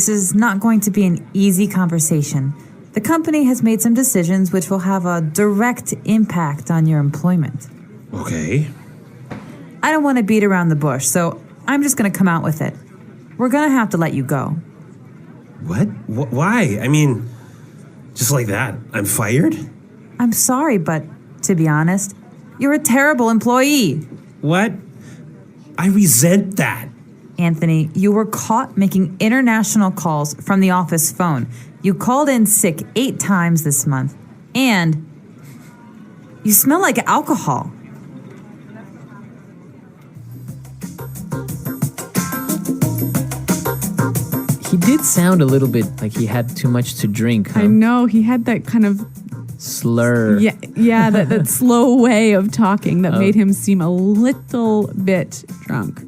This is not going to be an easy conversation. The company has made some decisions which will have a direct impact on your employment. Okay. I don't want to beat around the bush, so I'm just going to come out with it. We're going to have to let you go. What? Why? I mean, just like that, I'm fired? I'm sorry, but to be honest, you're a terrible employee. What? I resent that. Anthony, you were caught making international calls from the office phone. You called in sick 8 times this month. And you smell like alcohol. He did sound a little bit like he had too much to drink, huh? I know, he had that kind of slur. Yeah, that slow way of talking that made him seem a little bit drunk.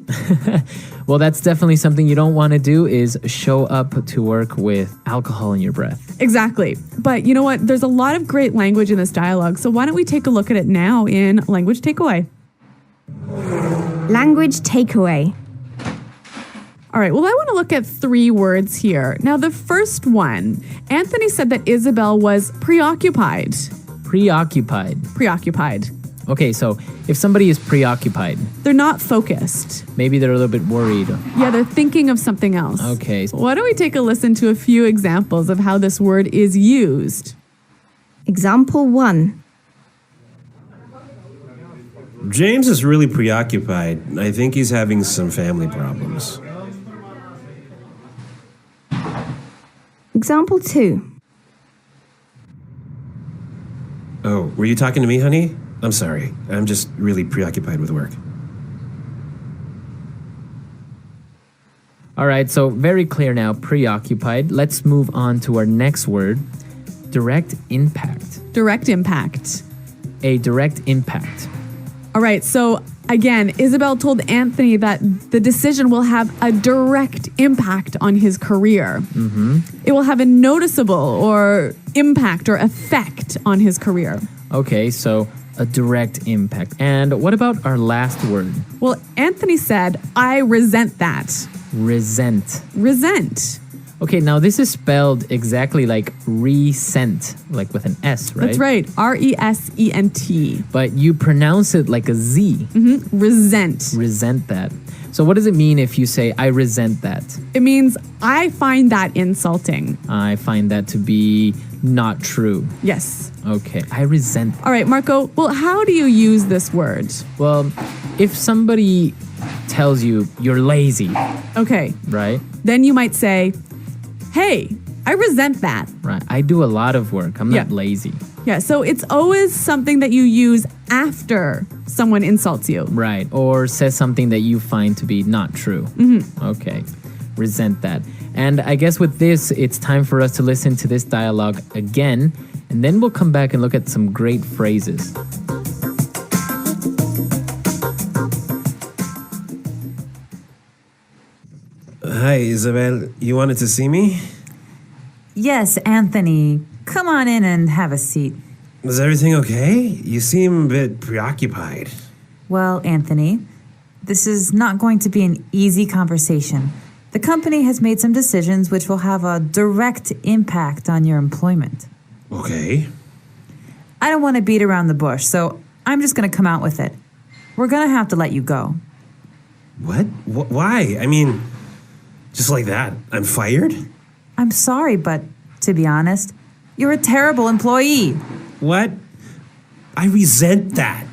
Well, that's definitely something you don't want to do, is show up to work with alcohol in your breath. Exactly. But you know what? There's a lot of great language in this dialogue, so why don't we take a look at it now in Language Takeaway. Language Takeaway. All right, well, I want to look at 3 words here. Now, the first one, Anthony said that Isabel was preoccupied. Preoccupied. Preoccupied. Okay, so if somebody is preoccupied, They're not focused. maybe they're a little bit worried. Yeah, they're thinking of something else. Okay. Why don't we take a listen to a few examples of how this word is used? Example 1. James is really preoccupied. I think he's having some family problems. Example 2. Oh, were you talking to me, honey? I'm sorry. I'm just really preoccupied with work. All right, so very clear now, preoccupied. Let's move on to our next word, direct impact. Direct impact. A direct impact. All right, so again, Isabel told Anthony that the decision will have a direct impact on his career. Mm-hmm. It will have a noticeable or impact or effect on his career. Okay, so a direct impact. And what about our last word? Well, Anthony said, I resent that. Resent. Resent. Okay, now this is spelled exactly like resent, like with an S, right? That's right. R-E-S-E-N-T. But you pronounce it like a Z. Mm-hmm. Resent. Resent that. So what does it mean if you say, I resent that? It means I find that insulting. I find that to be not true. Yes. Okay, I resent. All right, Marco, well, how do you use this word? Well, if somebody tells you you're lazy, Okay. right? Then you might say, hey, I resent that. Right. I do a lot of work. I'm not Yeah. lazy. Yeah, so it's always something that you use after someone insults you. Right. Or says something that you find to be not true. Mm-hmm. Okay. Resent that. And I guess with this, it's time for us to listen to this dialogue again, and then we'll come back and look at some great phrases. Hi, Isabel. You wanted to see me? Yes, Anthony. Come on in and have a seat. Is everything okay? You seem a bit preoccupied. Well, Anthony, this is not going to be an easy conversation. The company has made some decisions which will have a direct impact on your employment. Okay. I don't want to beat around the bush, so I'm just going to come out with it. We're going to have to let you go. What? Why? I mean, just like that, I'm fired? I'm sorry, but to be honest, you're a terrible employee. What? I resent that.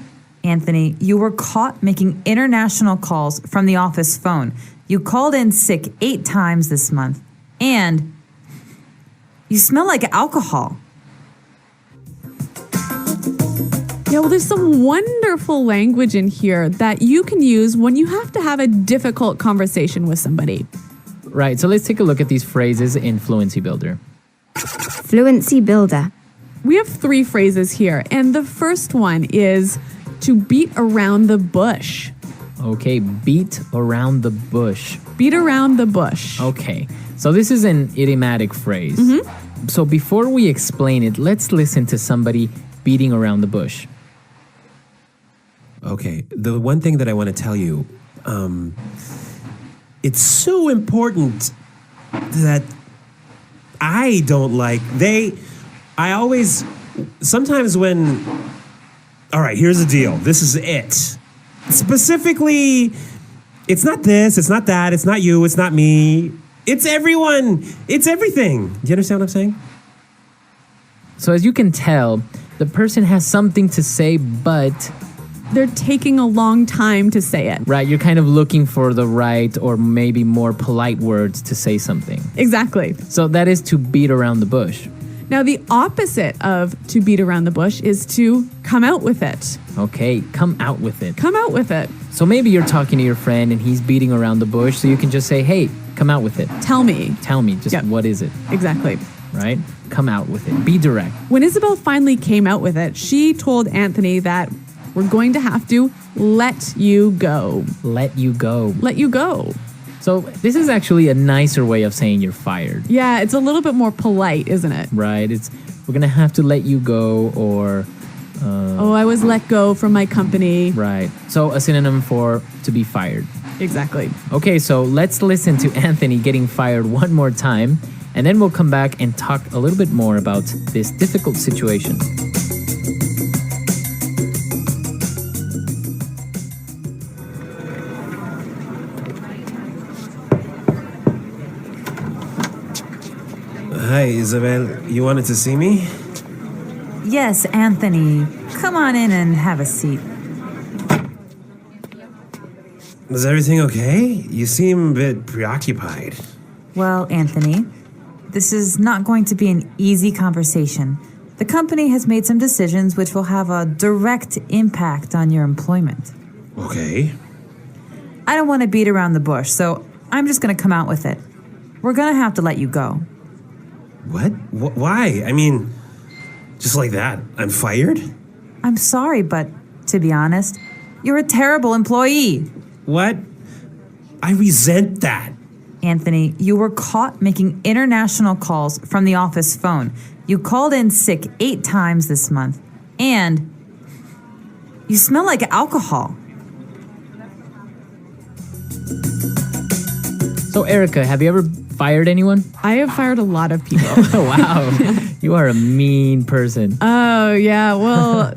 Anthony, you were caught making international calls from the office phone. You called in sick 8 times this month. And you smell like alcohol. Yeah, well, there's some wonderful language in here that you can use when you have to have a difficult conversation with somebody. Right. So let's take a look at these phrases in Fluency Builder. Fluency Builder. We have 3 phrases here, and the first one is to beat around the bush. Okay. Beat around the bush. Beat around the bush. Okay. So this is an idiomatic phrase. Mm-hmm. So before we explain it, let's listen to somebody beating around the bush. Okay, the one thing that I want to tell you, it's so important that I don't like. Sometimes when, all right, here's the deal. This is it. Specifically, it's not this, it's not that, it's not you, it's not me. It's everyone. It's everything. Do you understand what I'm saying? So as you can tell, the person has something to say, but They're taking a long time to say it. right, you're kind of looking for the right or maybe more polite words to say something. Exactly. So that is to beat around the bush. Now, the opposite of to beat around the bush is to come out with it. Okay, come out with it. Come out with it. So maybe you're talking to your friend and he's beating around the bush, so you can just say, hey, come out with it. Tell me. Tell me, just Yep. what is it, Exactly. right? Come out with it. Be direct. When Isabel finally came out with it, she told Anthony that we're going to have to let you go. Let you go. Let you go. So this is actually a nicer way of saying you're fired, Yeah, it's a little bit more polite, isn't it? right? We're gonna have to let you go, or Oh, I was let go from my company. right. So a synonym for to be fired. Exactly. Okay, so let's listen to Anthony getting fired one more time, and then we'll come back and talk a little bit more about this difficult situation. Hi, Isabel. You wanted to see me? Yes, Anthony. Come on in and have a seat. Is everything okay? You seem a bit preoccupied. Well, Anthony, this is not going to be an easy conversation. The company has made some decisions which will have a direct impact on your employment. Okay. I don't want to beat around the bush, so I'm just going to come out with it. We're going to have to let you go. What? Why? I mean, just like that. I'm fired? I'm sorry, but to be honest, you're a terrible employee. What? I resent that. Anthony, you were caught making international calls from the office phone. You called in sick 8 times this month. And you smell like alcohol. So Erica, have you ever fired anyone? I have fired a lot of people. Oh, wow. You are a mean person. Oh, yeah. Well,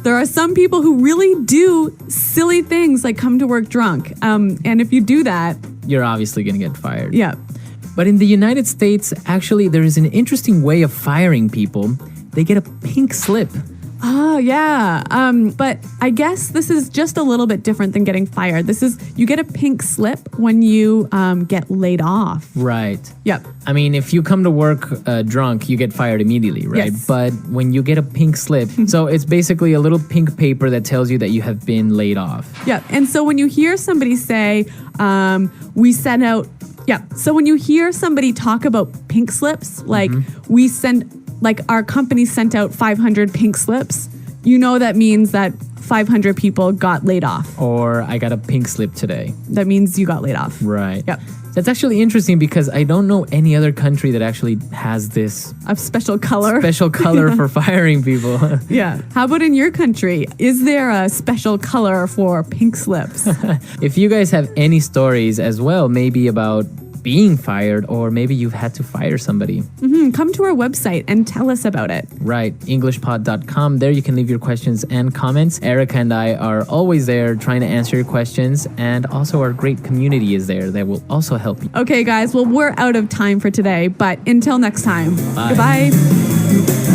there are some people who really do silly things like come to work drunk. And if you do that, You're obviously going to get fired. yeah. But in the United States, actually, there is an interesting way of firing people. They get a pink slip. Oh, yeah. But I guess this is just a little bit different than getting fired. You get a pink slip when you get laid off. Right. Yep. I mean, if you come to work drunk, you get fired immediately, right? Yes. But when you get a pink slip, so it's basically a little pink paper that tells you that you have been laid off. Yep. And so when you hear somebody say, we sent out, yeah. So when you hear somebody talk about pink slips, like our company sent out 500 pink slips, that means that 500 people got laid off. Or I got a pink slip today. That means you got laid off. Right. Yep. That's actually interesting because I don't know any other country that actually has this A special color. special color for firing people. Yeah. How about in your country? Is there a special color for pink slips? If you guys have any stories as well, maybe about being fired, or maybe you've had to fire somebody. Come to our website and tell us about it. Right, englishpod.com. There you can leave your questions and comments. Erica and I are always there trying to answer your questions, and also our great community is there that will also help you. Okay, guys. Well, we're out of time for today, but until next time. Bye. Goodbye.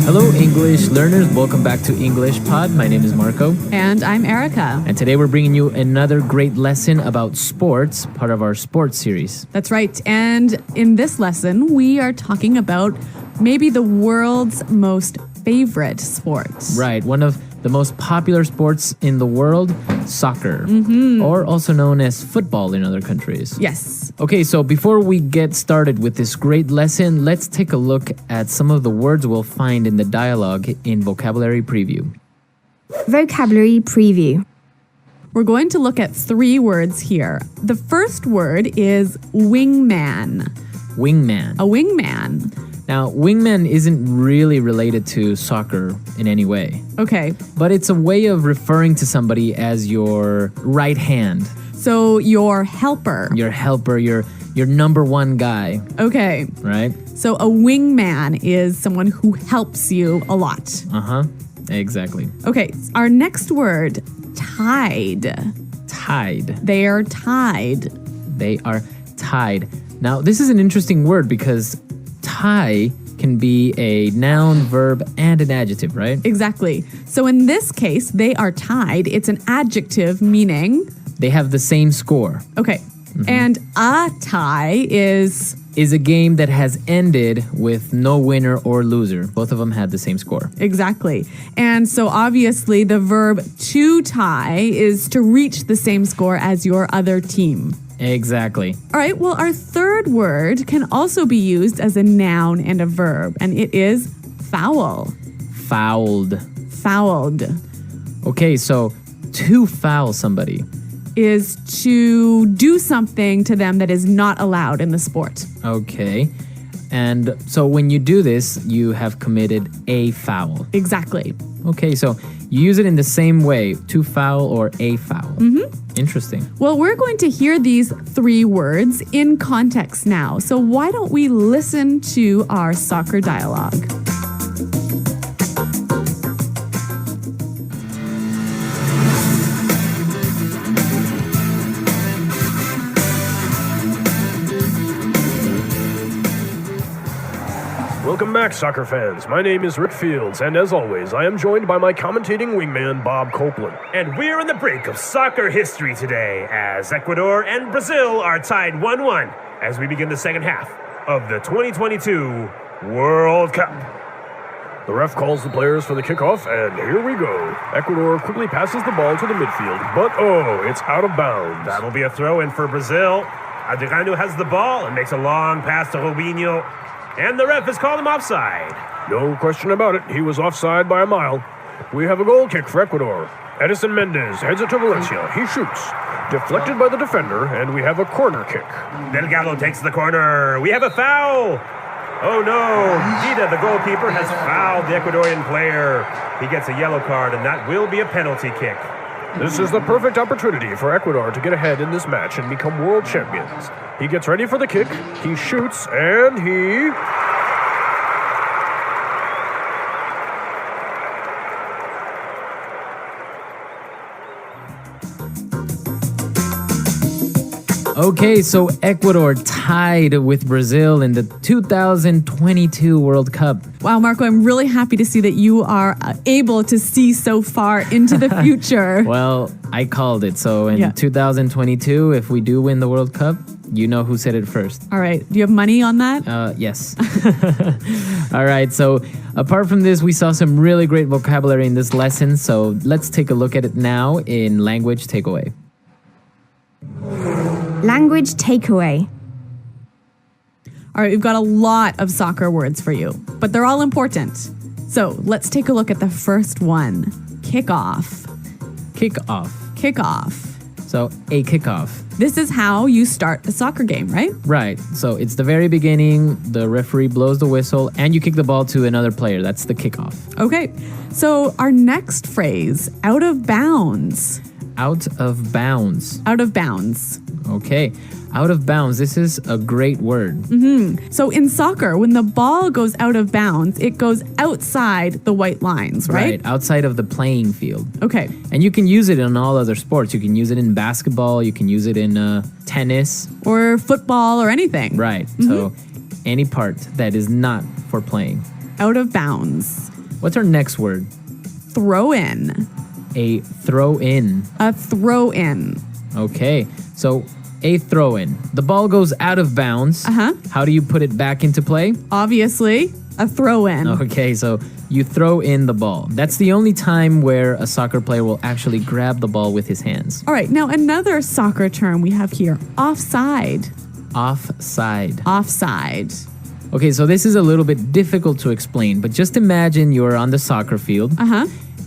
Hello, English learners. Welcome back to English Pod. My name is Marco. And I'm Erica. And today we're bringing you another great lesson about sports, part of our sports series. That's right. And in this lesson, we are talking about maybe the world's most favorite sport. Right, one of the most popular sports in the world, soccer, or also known as football in other countries. Yes. Okay, so before we get started with this great lesson, let's take a look at some of the words we'll find in the dialogue in Vocabulary Preview. Vocabulary preview. We're going to look at 3 words here. The first word is wingman. Wingman. A wingman. Now, wingman isn't really related to soccer in any way, Okay. but it's a way of referring to somebody as your right hand, So your helper. your helper, your number one guy, Okay. right? So a wingman is someone who helps you a lot. Uh-huh. Exactly. Okay. Our next word, tied. Tied. They are tied. They are tied. Now, this is an interesting word because tie can be a noun, verb, and an adjective, right? Exactly. So in this case, they are tied. It's an adjective meaning. They have the same score. Okay. And a tie is. Is a game that has ended with no winner or loser. Both of them had the same score. Exactly. And so obviously the verb to tie is to reach the same score as your other team. Exactly. All right. Well, our third word can also be used as a noun and a verb, and it is foul. Fouled. Fouled Okay, so to foul somebody. is to do something to them that is not allowed in the sport. Okay. And so when you do this, you have committed a foul. Exactly. Okay, so you use it in the same way, to foul or a foul. Interesting. Well, we're going to hear these three words in context now. So why don't we listen to our soccer dialogue? Welcome back, soccer fans. My name is Rick Fields, and as always, I am joined by my commentating wingman, Bob Copeland. And we're on the brink of soccer history today as Ecuador and Brazil are tied 1-1 as we begin the second half of the 2022 World Cup. The ref calls the players for the kickoff, and here we go. Ecuador quickly passes the ball to the midfield, but it's out of bounds. That'll be a throw-in for Brazil. Adriano has the ball and makes a long pass to Robinho. And the ref has called him offside. No question about it, he was offside by a mile. We have a goal kick for Ecuador. Edison Mendez heads it to Valencia. He shoots. Deflected by the defender, and we have a corner kick. Delgado takes the corner. We have a foul. Oh no, Dida, the goalkeeper, has fouled the Ecuadorian player. He gets a yellow card, and that will be a penalty kick. This is the perfect opportunity for Ecuador to get ahead in this match and become world champions. He gets ready for the kick, he shoots, and he... Okay, so Ecuador tied with Brazil in the 2022 World Cup. Wow, Marco, I'm really happy to see that you are able to see so far into the future. Well, I called it. So in Yeah. 2022, if we do win the World Cup, you know who said it first. All right. Do you have money on that? Yes. All right. So apart from this, we saw some really great vocabulary in this lesson. So let's take a look at it now in Language Takeaway. Language takeaway. All right, we've got a lot of soccer words for you, but they're all important. So let's take a look at the first one. Kickoff. Kickoff. Kickoff. So a kickoff. This is how you start a soccer game, right? Right. So it's the very beginning. The referee blows the whistle and you kick the ball to another player. That's the kickoff. Okay. So our next phrase, out of bounds. Out of bounds. Out of bounds. Okay. Out of bounds. This is a great word. So in soccer, when the ball goes out of bounds, it goes outside the white lines, right? Outside of the playing field. Okay. And you can use it in all other sports. You can use it in basketball. You can use it in tennis. Or football or anything. Right. So any part that is not for playing. Out of bounds. What's our next word? Throw in. A throw in. A throw in. Okay. So a throw in. The ball goes out of bounds. Uh-huh. How do you put it back into play? Obviously, a throw in. Okay, so you throw in the ball. That's the only time where a soccer player will actually grab the ball with his hands. All right, now another soccer term we have here, offside. Offside. Offside. Okay, so this is a little bit difficult to explain, but just imagine you're on the soccer field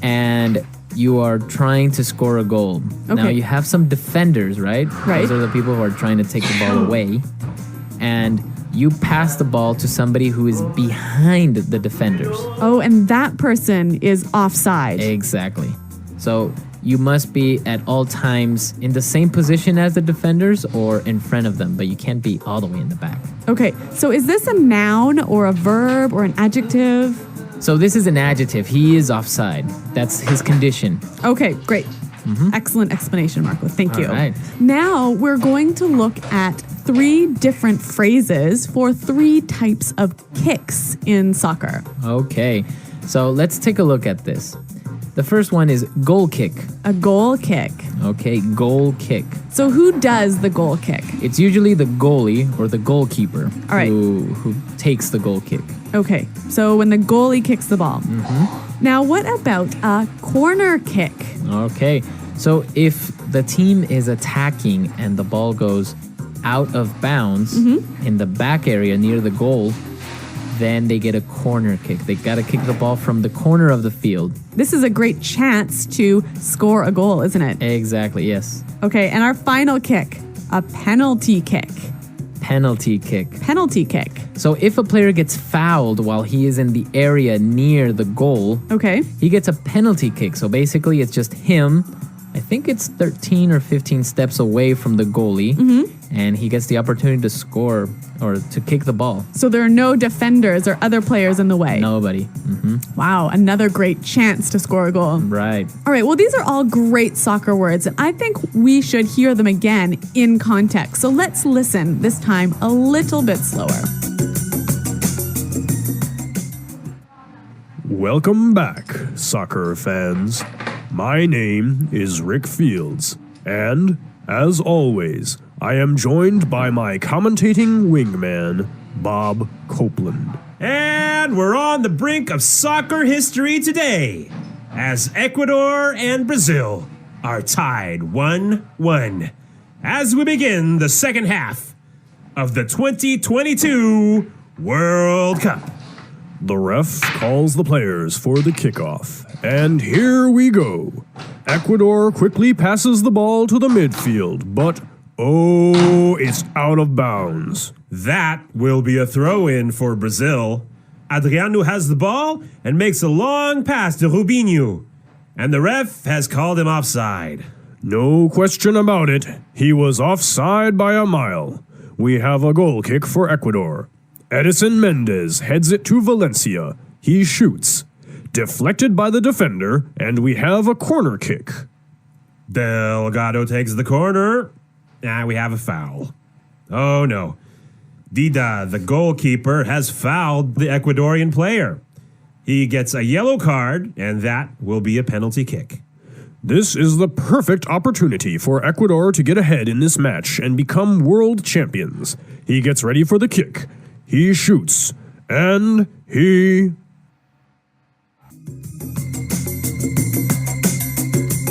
and you are trying to score a goal. Now Okay. you have some defenders, right? Right. Those are the people who are trying to take the ball away. And you pass the ball to somebody who is behind the defenders. Oh, and that person is offside. Exactly. So you must be at all times in the same position as the defenders or in front of them, but you can't be all the way in the back. Okay, so is this a noun or a verb or an adjective? So this is an adjective. He is offside. That's his condition. Okay, great. Excellent explanation, Marco. Thank you. All right. Now we're going to look at 3 different phrases for 3 types of kicks in soccer. Okay. So let's take a look at this. The first one is goal kick. A goal kick. Okay, goal kick. So who does the goal kick? It's usually the goalie or the goalkeeper All right. who takes the goal kick. Okay, so when the goalie kicks the ball. Now what about a corner kick? Okay, so if the team is attacking and the ball goes out of bounds in the back area near the goal, then they get a corner kick. They got to kick the ball from the corner of the field. This is a great chance to score a goal, isn't it? Exactly, yes. Okay, and our final kick, a penalty kick. Penalty kick. Penalty kick. So if a player gets fouled while he is in the area near the goal, Okay. he gets a penalty kick. So basically it's just him. I think it's 13 or 15 steps away from the goalie, and he gets the opportunity to score or to kick the ball. So there are no defenders or other players in the way. Nobody. Wow, another great chance to score a goal. Right. All right, well, these are all great soccer words, and I think we should hear them again in context. So let's listen, this time a little bit slower. Welcome back, soccer fans. My name is Rick Fields, and, as always, I am joined by my commentating wingman, Bob Copeland. And we're on the brink of soccer history today, as Ecuador and Brazil are tied 1-1 as we begin the second half of the 2022 World Cup. The ref calls the players for the kickoff, and here we go. Ecuador quickly passes the ball to the midfield, but it's out of bounds. That will be a throw-in for Brazil. Adriano has the ball and makes a long pass to Rubinho, and the ref has called him offside. No question about it, he was offside by a mile. We have a goal kick for Ecuador. Edison Mendez heads it to Valencia. He shoots. Deflected by the defender, and we have a corner kick. Delgado takes the corner. We have a foul. Oh no. Dida, the goalkeeper, has fouled the Ecuadorian player. He gets a yellow card, and that will be a penalty kick. This is the perfect opportunity for Ecuador to get ahead in this match and become world champions. He gets ready for the kick. He shoots, and he...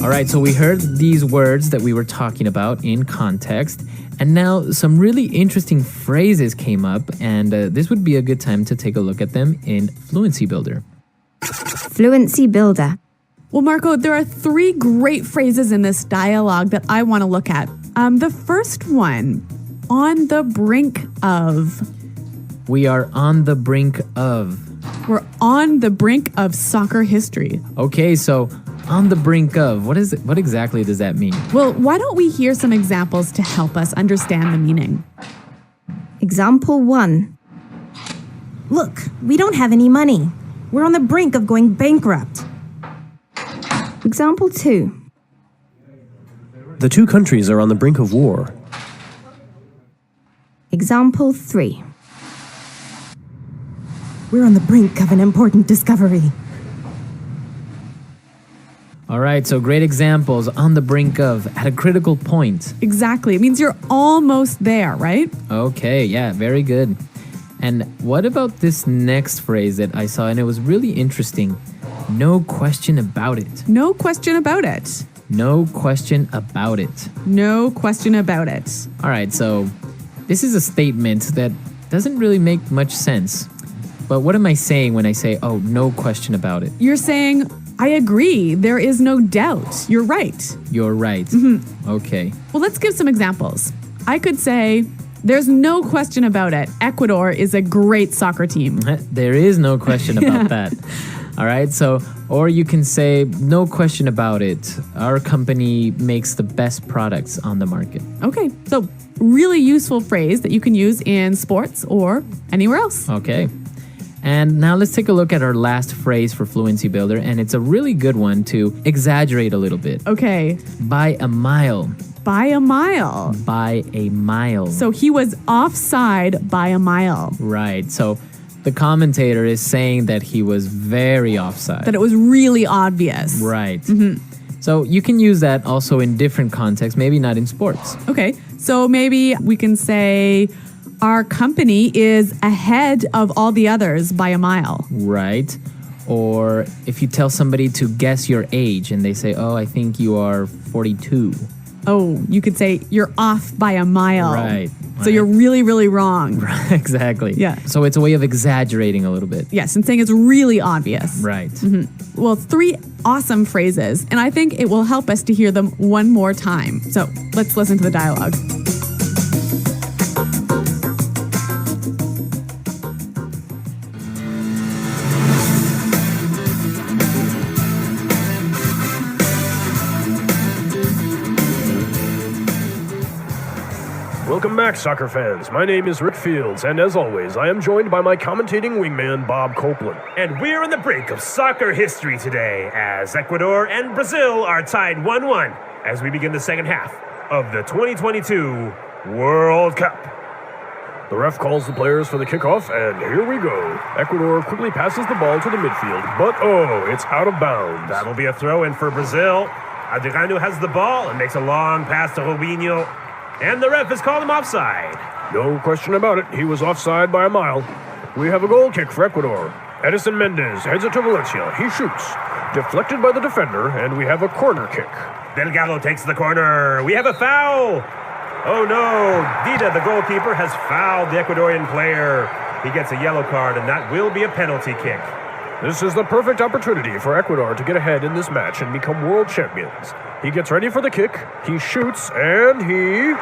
All right, so we heard these words that we were talking about in context, and now some really interesting phrases came up, and this would be a good time to take a look at them in Fluency Builder. Fluency Builder. Well, Marco, there are 3 great phrases in this dialogue that I want to look at. The first one, on the brink of. We are on the brink of. We're on the brink of soccer history. Okay, so on the brink of, what is it? What exactly does that mean? Well, why don't we hear some examples to help us understand the meaning? Example 1. Look, we don't have any money. We're on the brink of going bankrupt. Example 2. The 2 countries are on the brink of war. Example 3. We're on the brink of an important discovery. All right, so great examples. On the brink of, at a critical point. Exactly. It means you're almost there, right? Okay, yeah, very good. And what about this next phrase that I saw, and it was really interesting? No question about it. No question about it. No question about it. No question about it. All right, so this is a statement that doesn't really make much sense. But what am I saying when I say, oh, no question about it? You're saying, I agree. There is no doubt. You're right. You're right. Okay. Well, let's give some examples. I could say, There's no question about it. Ecuador is a great soccer team. There is no question about that. All right. So, or you can say, no question about it. Our company makes the best products on the market. Okay. So, really useful phrase that you can use in sports or anywhere else. Okay. And now let's take a look at our last phrase for Fluency Builder. And it's a really good one to exaggerate a little bit. Okay. By a mile. By a mile. By a mile. So he was offside by a mile. Right. So the commentator is saying that he was very offside. That it was really obvious. Right. So you can use that also in different contexts, maybe not in sports. Okay. So maybe we can say our company is ahead of all the others by a mile. Right. Or if you tell somebody to guess your age and they say, oh, I think you are 42. Oh, you could say you're off by a mile. Right. So you're really, really wrong. Right. Exactly. Yeah. So it's a way of exaggerating a little bit. Yes, and saying it's really obvious. Right. Well, 3 awesome phrases, and I think it will help us to hear them one more time. So let's listen to the dialogue. Welcome back, soccer fans. My name is Rick Fields, and as always, I am joined by my commentating wingman, Bob Copeland. And we're on the brink of soccer history today as Ecuador and Brazil are tied 1-1 as we begin the second half of the 2022 World Cup. The ref calls the players for the kickoff, and here we go. Ecuador quickly passes the ball to the midfield, but it's out of bounds. That'll be a throw-in for Brazil. Adriano has the ball and makes a long pass to Robinho. And the ref has called him offside. No question about it, he was offside by a mile. We have a goal kick for Ecuador. Edison Mendez heads it to Valencia. He shoots. Deflected by the defender, and we have a corner kick. Delgado takes the corner. We have a foul. Oh no, Dida, the goalkeeper, has fouled the Ecuadorian player. He gets a yellow card, and that will be a penalty kick. This is the perfect opportunity for Ecuador to get ahead in this match and become world champions. He gets ready for the kick, he shoots, and he...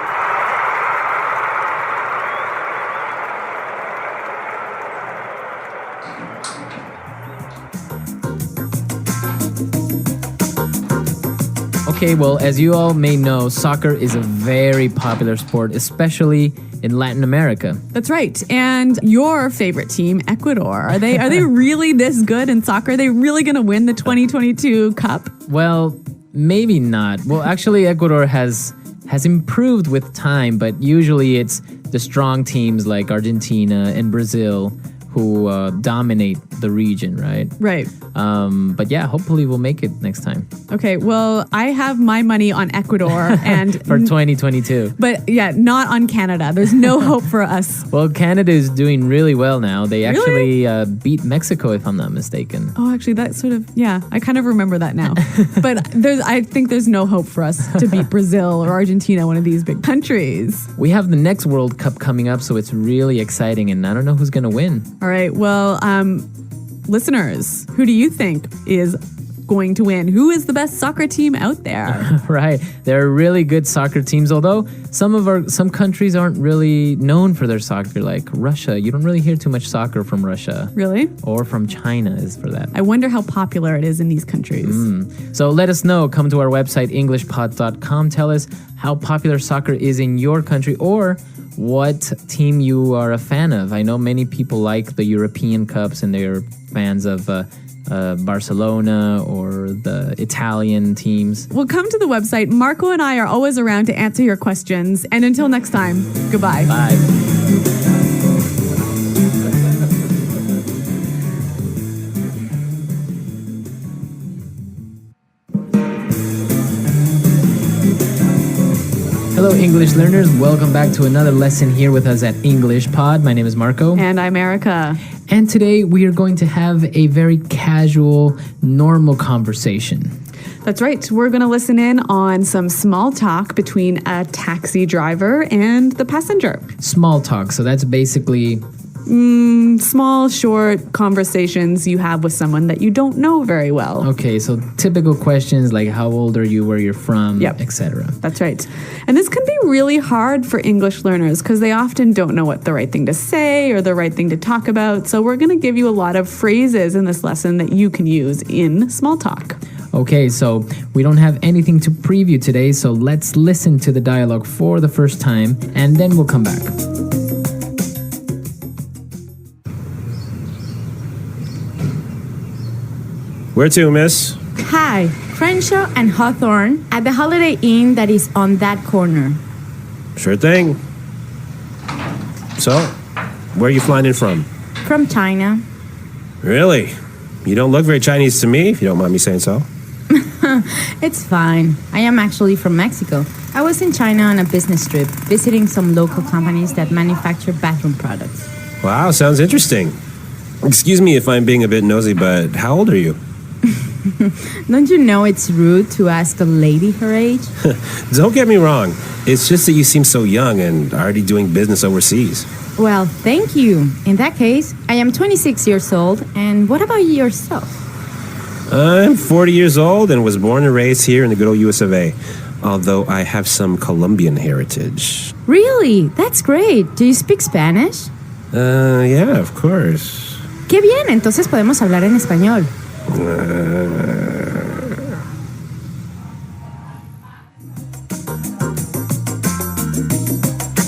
Okay, well, as you all may know, soccer is a very popular sport, especially in Latin America. That's right. And your favorite team, Ecuador, are they really this good in soccer? Are they really going to win the 2022 Cup? Well, maybe not. Well, actually, Ecuador has improved with time, but usually it's the strong teams like Argentina and Brazil who dominate the region, right? Right. But yeah, hopefully we'll make it next time. Okay, well, I have my money on Ecuador and For 2022. But yeah, not on Canada. There's no hope for us. Well, Canada is doing really well now. They actually beat Mexico, if I'm not mistaken. Oh, actually, that sort of, yeah, I kind of remember that now. But I think there's no hope for us to beat Brazil or Argentina, one of these big countries. We have the next World Cup coming up, so it's really exciting, and I don't know who's going to win. All right, well, listeners, who do you think is going to win? Who is the best soccer team out there? Right. There are really good soccer teams, although some countries aren't really known for their soccer, like Russia. You don't really hear too much soccer from Russia. Really? Or from China, is for that. I wonder how popular it is in these countries. So let us know. Come to our website, englishpod.com. Tell us how popular soccer is in your country, or what team you are a fan of. I know many people like the European Cups and they're fans of Barcelona or the Italian teams. Well, come to the website. Marco and I are always around to answer your questions. And until next time, goodbye. Bye. Hello, English learners. Welcome back to another lesson here with us at English Pod. My name is Marco. And I'm Erica. And today we are going to have a very casual, normal conversation. That's right. We're going to listen in on some small talk between a taxi driver and the passenger. Small talk. So that's basically Small, short conversations you have with someone that you don't know very well. Okay, so typical questions like how old are you, where you're from, Yep. etc. That's right. And this can be really hard for English learners because they often don't know what the right thing to say or the right thing to talk about. So we're going to give you a lot of phrases in this lesson that you can use in small talk. Okay, so we don't have anything to preview today, so let's listen to the dialogue for the first time and then we'll come back. Where to, miss? Hi, Crenshaw and Hawthorne at the Holiday Inn that is on that corner. Sure thing. So, where are you flying in from? From China. Really? You don't look very Chinese to me, if you don't mind me saying so. It's fine. I am actually from Mexico. I was in China on a business trip, visiting some local companies that manufacture bathroom products. Wow, sounds interesting. Excuse me if I'm being a bit nosy, but how old are you? Don't you know it's rude to ask a lady her age? Don't get me wrong. It's just that you seem so young and already doing business overseas. Well, thank you. In that case, I am 26 years old. And what about yourself? I'm 40 years old and was born and raised here in the good old US of A. Although I have some Colombian heritage. Really? That's great. Do you speak Spanish? Yeah, of course. Qué bien, entonces podemos hablar en español.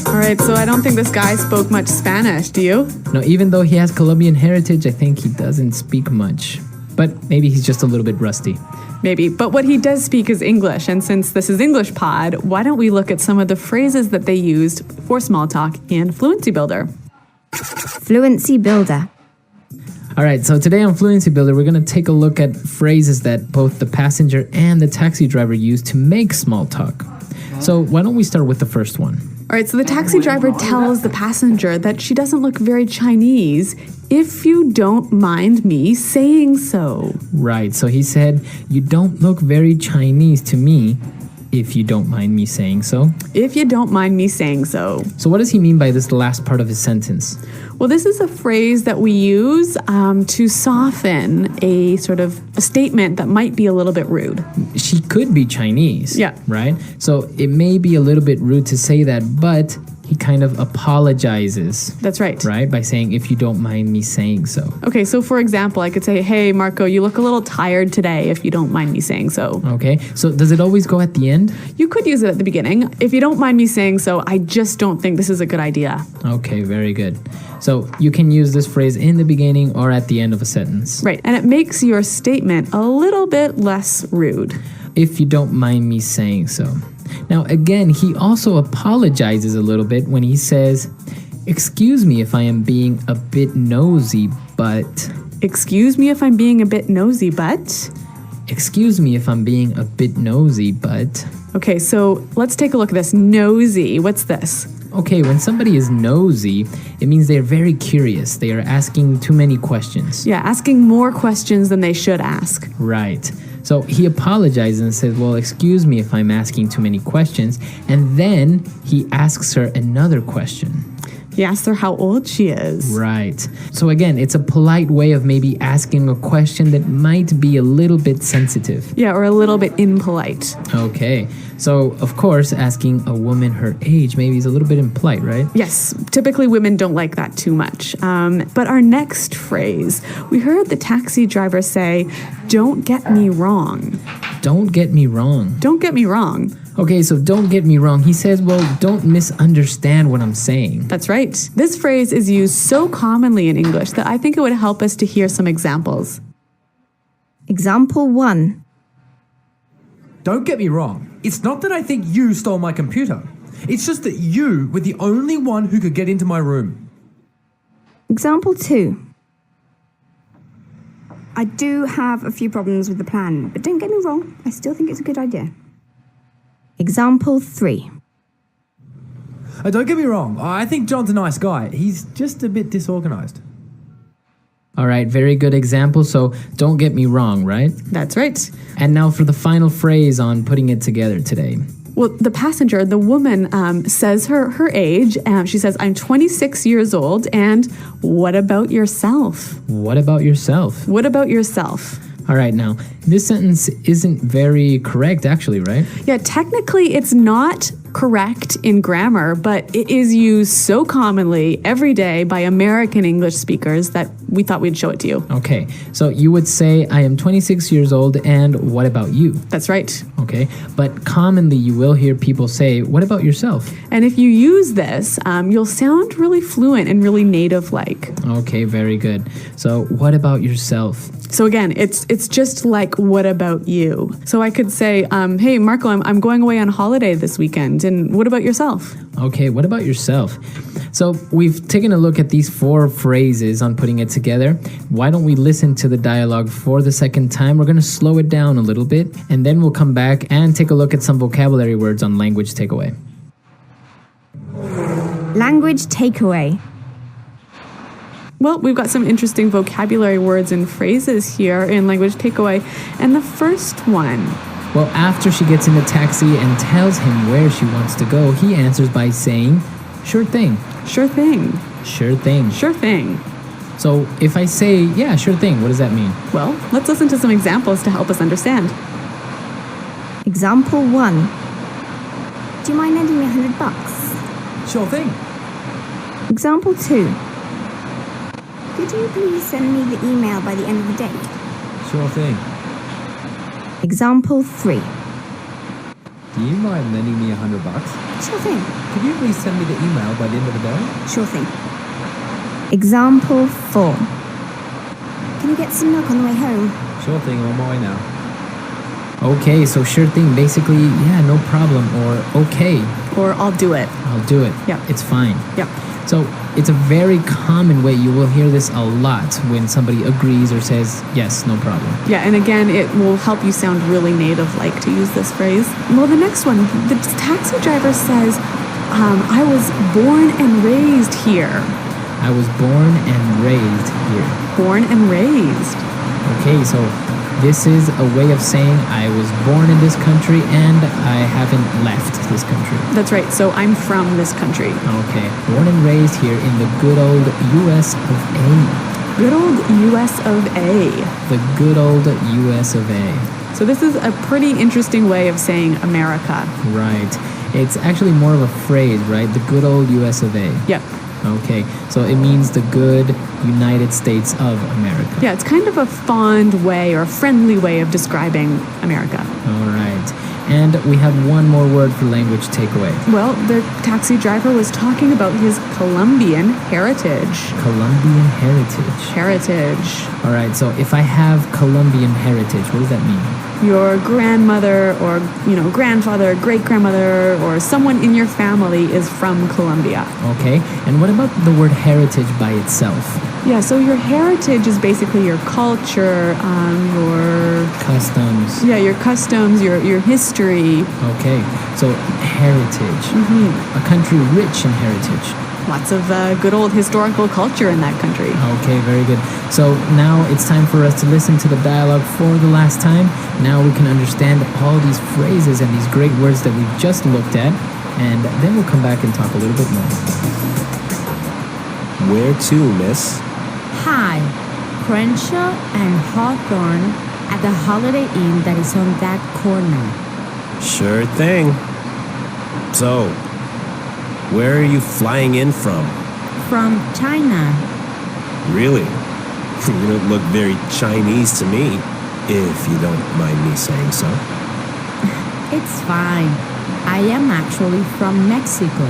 All right, so I don't think this guy spoke much Spanish, do you? No, even though he has Colombian heritage, I think he doesn't speak much. But maybe he's just a little bit rusty. Maybe, but what he does speak is English. And since this is English Pod, why don't we look at some of the phrases that they used for small talk in Fluency Builder? Fluency Builder. All right, so today on Fluency Builder, we're going to take a look at phrases that both the passenger and the taxi driver use to make small talk. So why don't we start with the first one? All right, so the taxi driver tells the passenger that she doesn't look very Chinese, if you don't mind me saying so. Right, so he said, you don't look very Chinese to me, if you don't mind me saying so. If you don't mind me saying so. So what does he mean by this last part of his sentence? Well, this is a phrase that we use to soften a sort of a statement that might be a little bit rude. She could be Chinese. Yeah. Right? So it may be a little bit rude to say that, but he kind of apologizes. That's right. Right? By saying, if you don't mind me saying so. Okay, so for example, I could say, hey, Marco, you look a little tired today, if you don't mind me saying so. Okay, so does it always go at the end? You could use it at the beginning. If you don't mind me saying so, I just don't think this is a good idea. Okay, very good. So you can use this phrase in the beginning or at the end of a sentence. Right, and it makes your statement a little bit less rude. If you don't mind me saying so. Now, again, he also apologizes a little bit when he says, excuse me if I am being a bit nosy, but... Excuse me if I'm being a bit nosy, but... Excuse me if I'm being a bit nosy, but... Okay, so let's take a look at this. Nosy, what's this? Okay, when somebody is nosy, it means they're very curious. They are asking too many questions. Yeah, asking more questions than they should ask. Right. So he apologizes and says, well, excuse me if I'm asking too many questions. And then he asks her another question. He asks her how old she is. Right. So again, it's a polite way of maybe asking a question that might be a little bit sensitive. Yeah, or a little bit impolite. Okay. So, of course, asking a woman her age maybe is a little bit impolite, right? Yes, typically women don't like that too much. But our next phrase, we heard the taxi driver say, don't get me wrong. Don't get me wrong. Don't get me wrong. Okay, so don't get me wrong. He says, well, don't misunderstand what I'm saying. That's right. This phrase is used so commonly in English that I think it would help us to hear some examples. Example 1. Don't get me wrong. It's not that I think you stole my computer. It's just that you were the only one who could get into my room. Example 2. I do have a few problems with the plan, but don't get me wrong, I still think it's a good idea. Example 3. Don't get me wrong. I think John's a nice guy. He's just a bit disorganized. All right, very good example. So don't get me wrong, right? That's right. And now for the final phrase on putting it together today. Well, the passenger, the woman, says her age. She says, I'm 26 years old. And what about yourself? What about yourself? What about yourself? All right, now, this sentence isn't very correct, actually, right? Yeah, technically it's not correct in grammar, but it is used so commonly every day by American English speakers that we thought we'd show it to you. Okay, so you would say, I am 26 years old, and what about you? That's right. Okay, but commonly you will hear people say, what about yourself? And if you use this, you'll sound really fluent and really native-like. Okay, very good. So what about yourself? So again, it's just like, what about you? So I could say, hey, Marco, I'm going away on holiday this weekend. And what about yourself? Okay, what about yourself? So we've taken a look at these 4 phrases on putting it together. Why don't we listen to the dialogue for the second time? We're going to slow it down a little bit, and then we'll come back and take a look at some vocabulary words on language takeaway. Language takeaway. Well, we've got some interesting vocabulary words and phrases here in language takeaway. And the first one. Well, after she gets in the taxi and tells him where she wants to go, he answers by saying, sure thing. Sure thing. Sure thing. Sure thing. So if I say, yeah, sure thing, what does that mean? Well, let's listen to some examples to help us understand. Example 1. Do you mind lending me $100? Sure thing. Example 2. Could you please send me the email by the end of the day? Sure thing. Example 3. Do you mind lending me $100? Sure thing. Could you please send me the email by the end of the day? Sure thing. Example 4. Can you get some milk on the way home? Sure thing, I'm on my way now. Okay, so sure thing, basically, yeah, no problem, or okay, Or I'll do it. I'll do it. Yeah. It's fine. Yep. So it's a very common way. You will hear this a lot when somebody agrees or says, yes, no problem. Yeah, and again, it will help you sound really native-like to use this phrase. Well, the next one, the taxi driver says, I was born and raised here. I was born and raised here. Born and raised. Okay, so this is a way of saying I was born in this country and I haven't left this country. That's right, so I'm from this country. Okay, born and raised here in the good old US of A. Good old US of A. The good old US of A. So this is a pretty interesting way of saying America. Right. It's actually more of a phrase, right? The good old US of A. Yep. Okay, so it means the good United States of America. Yeah, it's kind of a fond way or a friendly way of describing America. All right. And we have one more word for language takeaway. Well, the taxi driver was talking about his Colombian heritage. Colombian heritage. Heritage. All right, so if I have Colombian heritage, what does that mean? Your grandmother or, grandfather, great-grandmother, or someone in your family is from Colombia. Okay, and what about the word heritage by itself? Yeah, so your heritage is basically your culture, your... Customs. Yeah, your customs, your history. Okay, so heritage. A country rich in heritage. Lots of good old historical culture in that country. Okay, very good. So now it's time for us to listen to the dialogue for the last time. Now we can understand all these phrases and these great words that we've just looked at, and then we'll come back and talk a little bit more. Where to, miss? Hi, Crenshaw and Hawthorne at the Holiday Inn that is on that corner. Sure thing. So, where are you flying in from? From China. Really? You don't look very Chinese to me, if you don't mind me saying so. It's fine. I am actually from Mexico.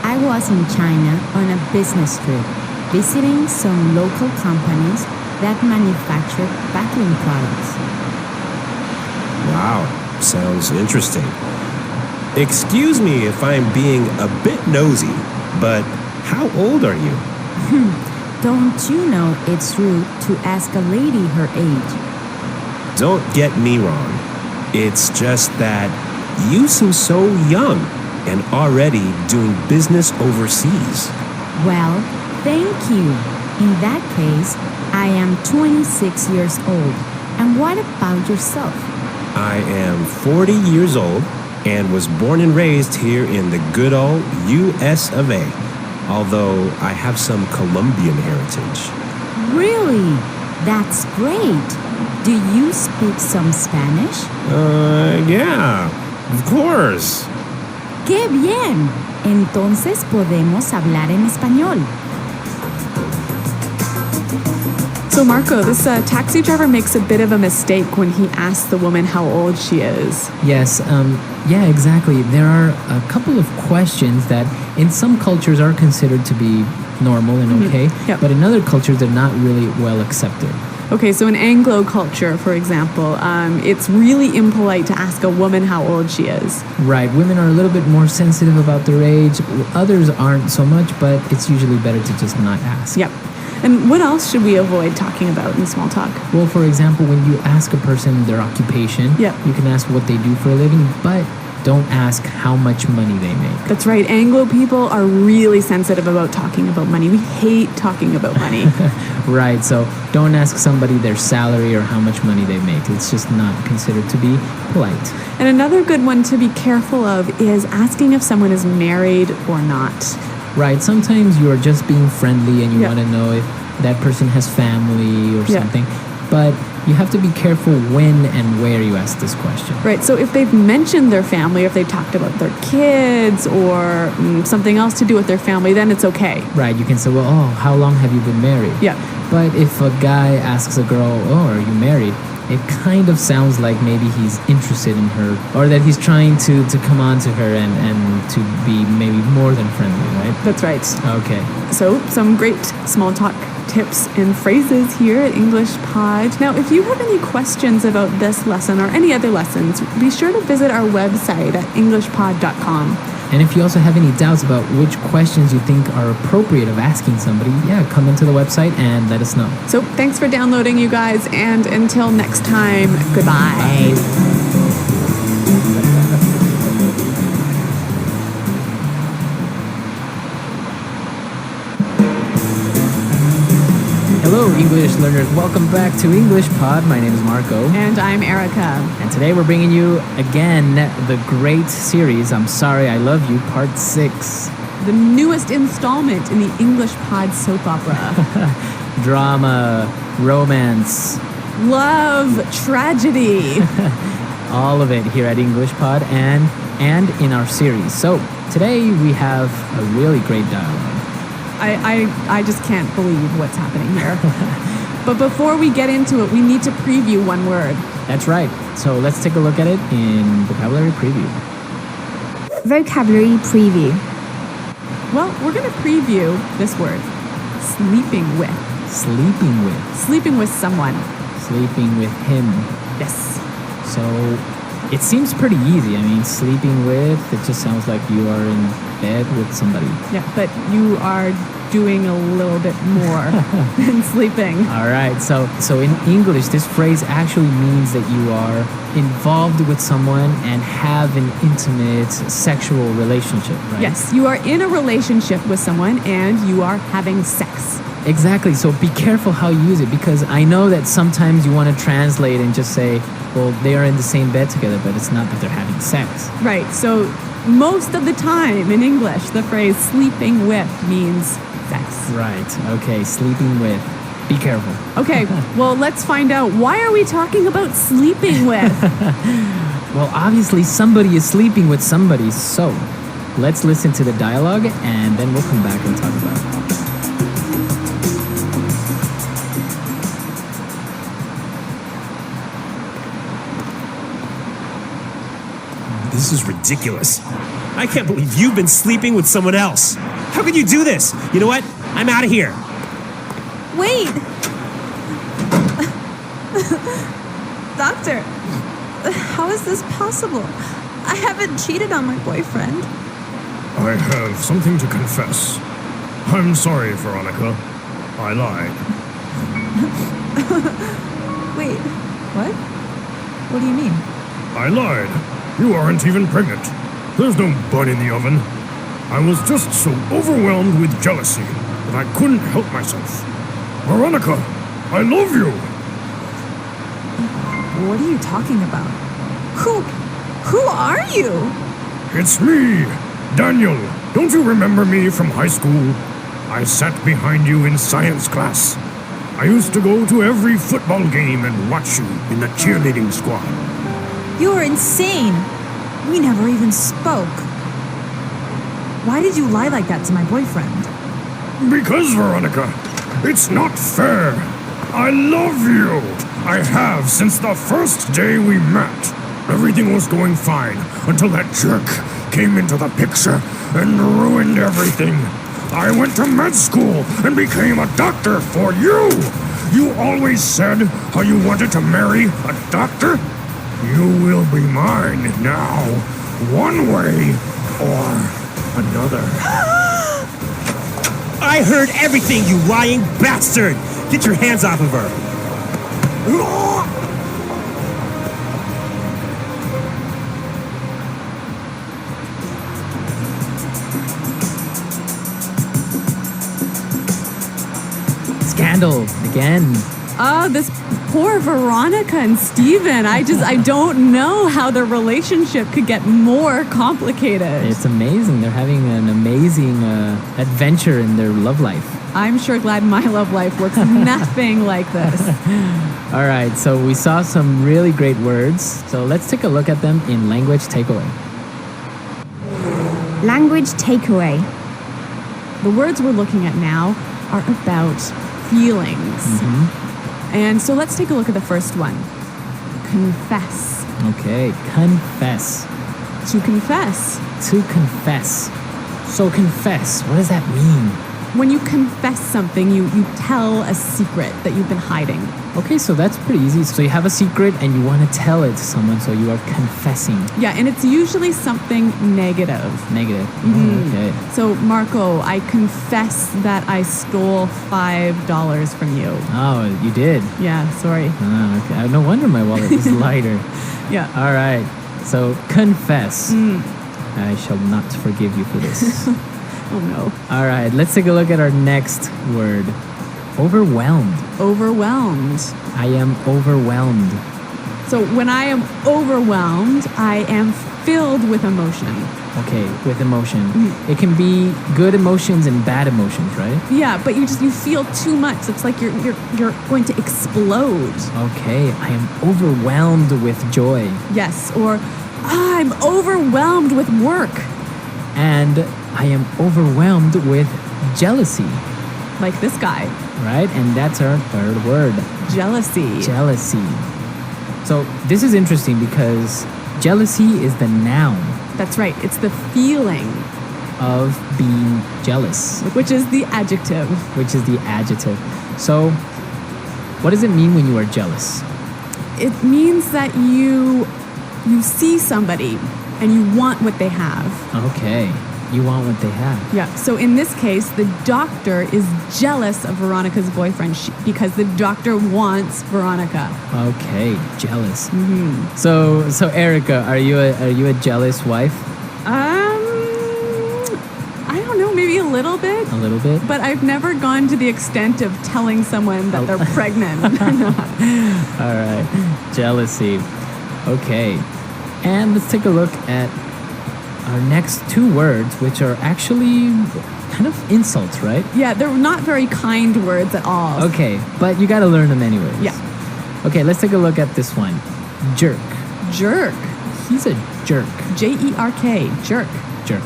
I was in China on a business trip, visiting some local companies that manufacture bathroom products. Wow, sounds interesting. Excuse me if I'm being a bit nosy, but how old are you? Don't you know it's rude to ask a lady her age? Don't get me wrong. It's just that you seem so young and already doing business overseas. Well, thank you. In that case, I am 26 years old. And what about yourself? I am 40 years old and was born and raised here in the good old US of A, although I have some Colombian heritage. Really? That's great. Do you speak some Spanish? Yeah, of course. ¡Qué bien! Entonces podemos hablar en español. So Marco, this taxi driver makes a bit of a mistake when he asks the woman how old she is. Yes, yeah, exactly. There are a couple of questions that in some cultures are considered to be normal and okay, Yep. but in other cultures they're not really well accepted. Okay, so in Anglo culture, for example, it's really impolite to ask a woman how old she is. Right, women are a little bit more sensitive about their age. Others aren't so much, but it's usually better to just not ask. Yep. And what else should we avoid talking about in small talk? Well, for example, when you ask a person their occupation, Yep. you can ask what they do for a living, but don't ask how much money they make. That's right. Anglo people are really sensitive about talking about money. We hate talking about money. Right, so don't ask somebody their salary or how much money they make. It's just not considered to be polite. And another good one to be careful of is asking if someone is married or not. Right, sometimes you are just being friendly and you Yeah. want to know if that person has family or Yeah. something, but you have to be careful when and where you ask this question. Right, so if they've mentioned their family, if they talked about their kids or something else to do with their family, then it's okay. Right, you can say, well, oh, how long have you been married? Yeah. But if a guy asks a girl, oh, are you married? It kind of sounds like maybe he's interested in her or that he's trying to come on to her and to be maybe more than friendly, right? That's right. Okay. So, some great small talk tips and phrases here at English Pod. Now, if you have any questions about this lesson or any other lessons, be sure to visit our website at englishpod.com. And if you also have any doubts about which questions you think are appropriate of asking somebody, yeah, come into the website and let us know. So, thanks for downloading, you guys, and until next time, goodbye. Hello, English learners. Welcome back to English Pod. My name is Marco. And I'm Erica. And today we're bringing you, again, the great series, I'm Sorry, I Love You, Part 6. The newest installment in the English Pod soap opera. Drama, romance, Love, tragedy. all of it here at English Pod and in our series. So today we have a really great dialogue. I just can't believe what's happening here. But before we get into it, we need to preview one word. That's right. So let's take a look at it in vocabulary preview. Vocabulary preview. Well, we're going to preview this word. Sleeping with. Sleeping with. Sleeping with someone. Sleeping with him. Yes. So it seems pretty easy. I mean, sleeping with, it just sounds like you are in bed with somebody. Yeah, but you are doing a little bit more than sleeping. All right. So in English, this phrase actually means that you are involved with someone and have an intimate sexual relationship, right? Yes, you are in a relationship with someone and you are having sex. Exactly. So be careful how you use it because I know that sometimes you want to translate and just say, well, they are in the same bed together, but it's not that they're having sex. Right. So most of the time in English, the phrase sleeping with means sex. Right. Okay. Sleeping with. Be careful. Okay. Well, let's find out. Why are we talking about sleeping with? Well, obviously somebody is sleeping with somebody. So let's listen to the dialogue and then we'll come back and talk about it. This is ridiculous. I can't believe you've been sleeping with someone else. How could you do this? You know what? I'm out of here. Wait! Doctor, how is this possible? I haven't cheated on my boyfriend. I have something to confess. I'm sorry, Veronica. I lied. Wait, what? What do you mean? I lied. You aren't even pregnant. There's no bun in the oven. I was just so overwhelmed with jealousy that I couldn't help myself. Veronica, I love you. What are you talking about? Who are you? It's me, Daniel. Don't you remember me from high school? I sat behind you in science class. I used to go to every football game and watch you in the cheerleading squad. You're insane. We never even spoke. Why did you lie like that to my boyfriend? Because, Veronica, it's not fair. I love you. I have since the first day we met. Everything was going fine until that jerk came into the picture and ruined everything. I went to med school and became a doctor for you. You always said how you wanted to marry a doctor. You will be mine now, one way or another. I heard everything, you lying bastard! Get your hands off of her! Scandal again. Oh, this poor Veronica and Steven. I don't know how their relationship could get more complicated. It's amazing. They're having an amazing adventure in their love life. I'm sure glad my love life works nothing like this. All right, so we saw some really great words. So let's take a look at them in language takeaway. Language takeaway. The words we're looking at now are about feelings. And so let's take a look at the first one. Confess. Okay, confess. To confess. To confess. So confess, what does that mean? When you confess something, you tell a secret that you've been hiding. Okay, so that's pretty easy. So you have a secret and you want to tell it to someone, so you are confessing. Yeah, and it's usually something negative. Negative. Okay. So, Marco, I confess that I stole $5 from you. Oh, you did? Yeah, sorry. Oh, okay. No wonder my wallet is lighter. Yeah. All right. So confess. I shall not forgive you for this. Oh, no. All right. Let's take a look at our next word. Overwhelmed. Overwhelmed. I am overwhelmed. So when I am overwhelmed, I am filled with emotion. Okay, with emotion. It can be good emotions and bad emotions, right? Yeah, but you feel too much. It's like you're going to explode. Okay, I am overwhelmed with joy. Yes, or I'm overwhelmed with work. And I am overwhelmed with jealousy. Like this guy. Right? And that's our third word. Jealousy. Jealousy. So this is interesting because jealousy is the noun. That's right. It's the feeling of being jealous. Which is the adjective. Which is the adjective. So what does it mean when you are jealous? It means that you see somebody and you want what they have. Okay. You want what they have. Yeah. So in this case, the doctor is jealous of Veronica's boyfriend because the doctor wants Veronica. Okay, jealous. So Erica, are you a jealous wife? I don't know, maybe a little bit. A little bit. But I've never gone to the extent of telling someone that they're pregnant. All right, jealousy. Okay, and let's take a look at our next two words, which are actually kind of insults, right? Yeah, they're not very kind words at all. Okay, but you got to learn them anyways. Yeah. Okay, let's take a look at this one. Jerk. Jerk. He's a jerk. Jerk. Jerk. Jerk.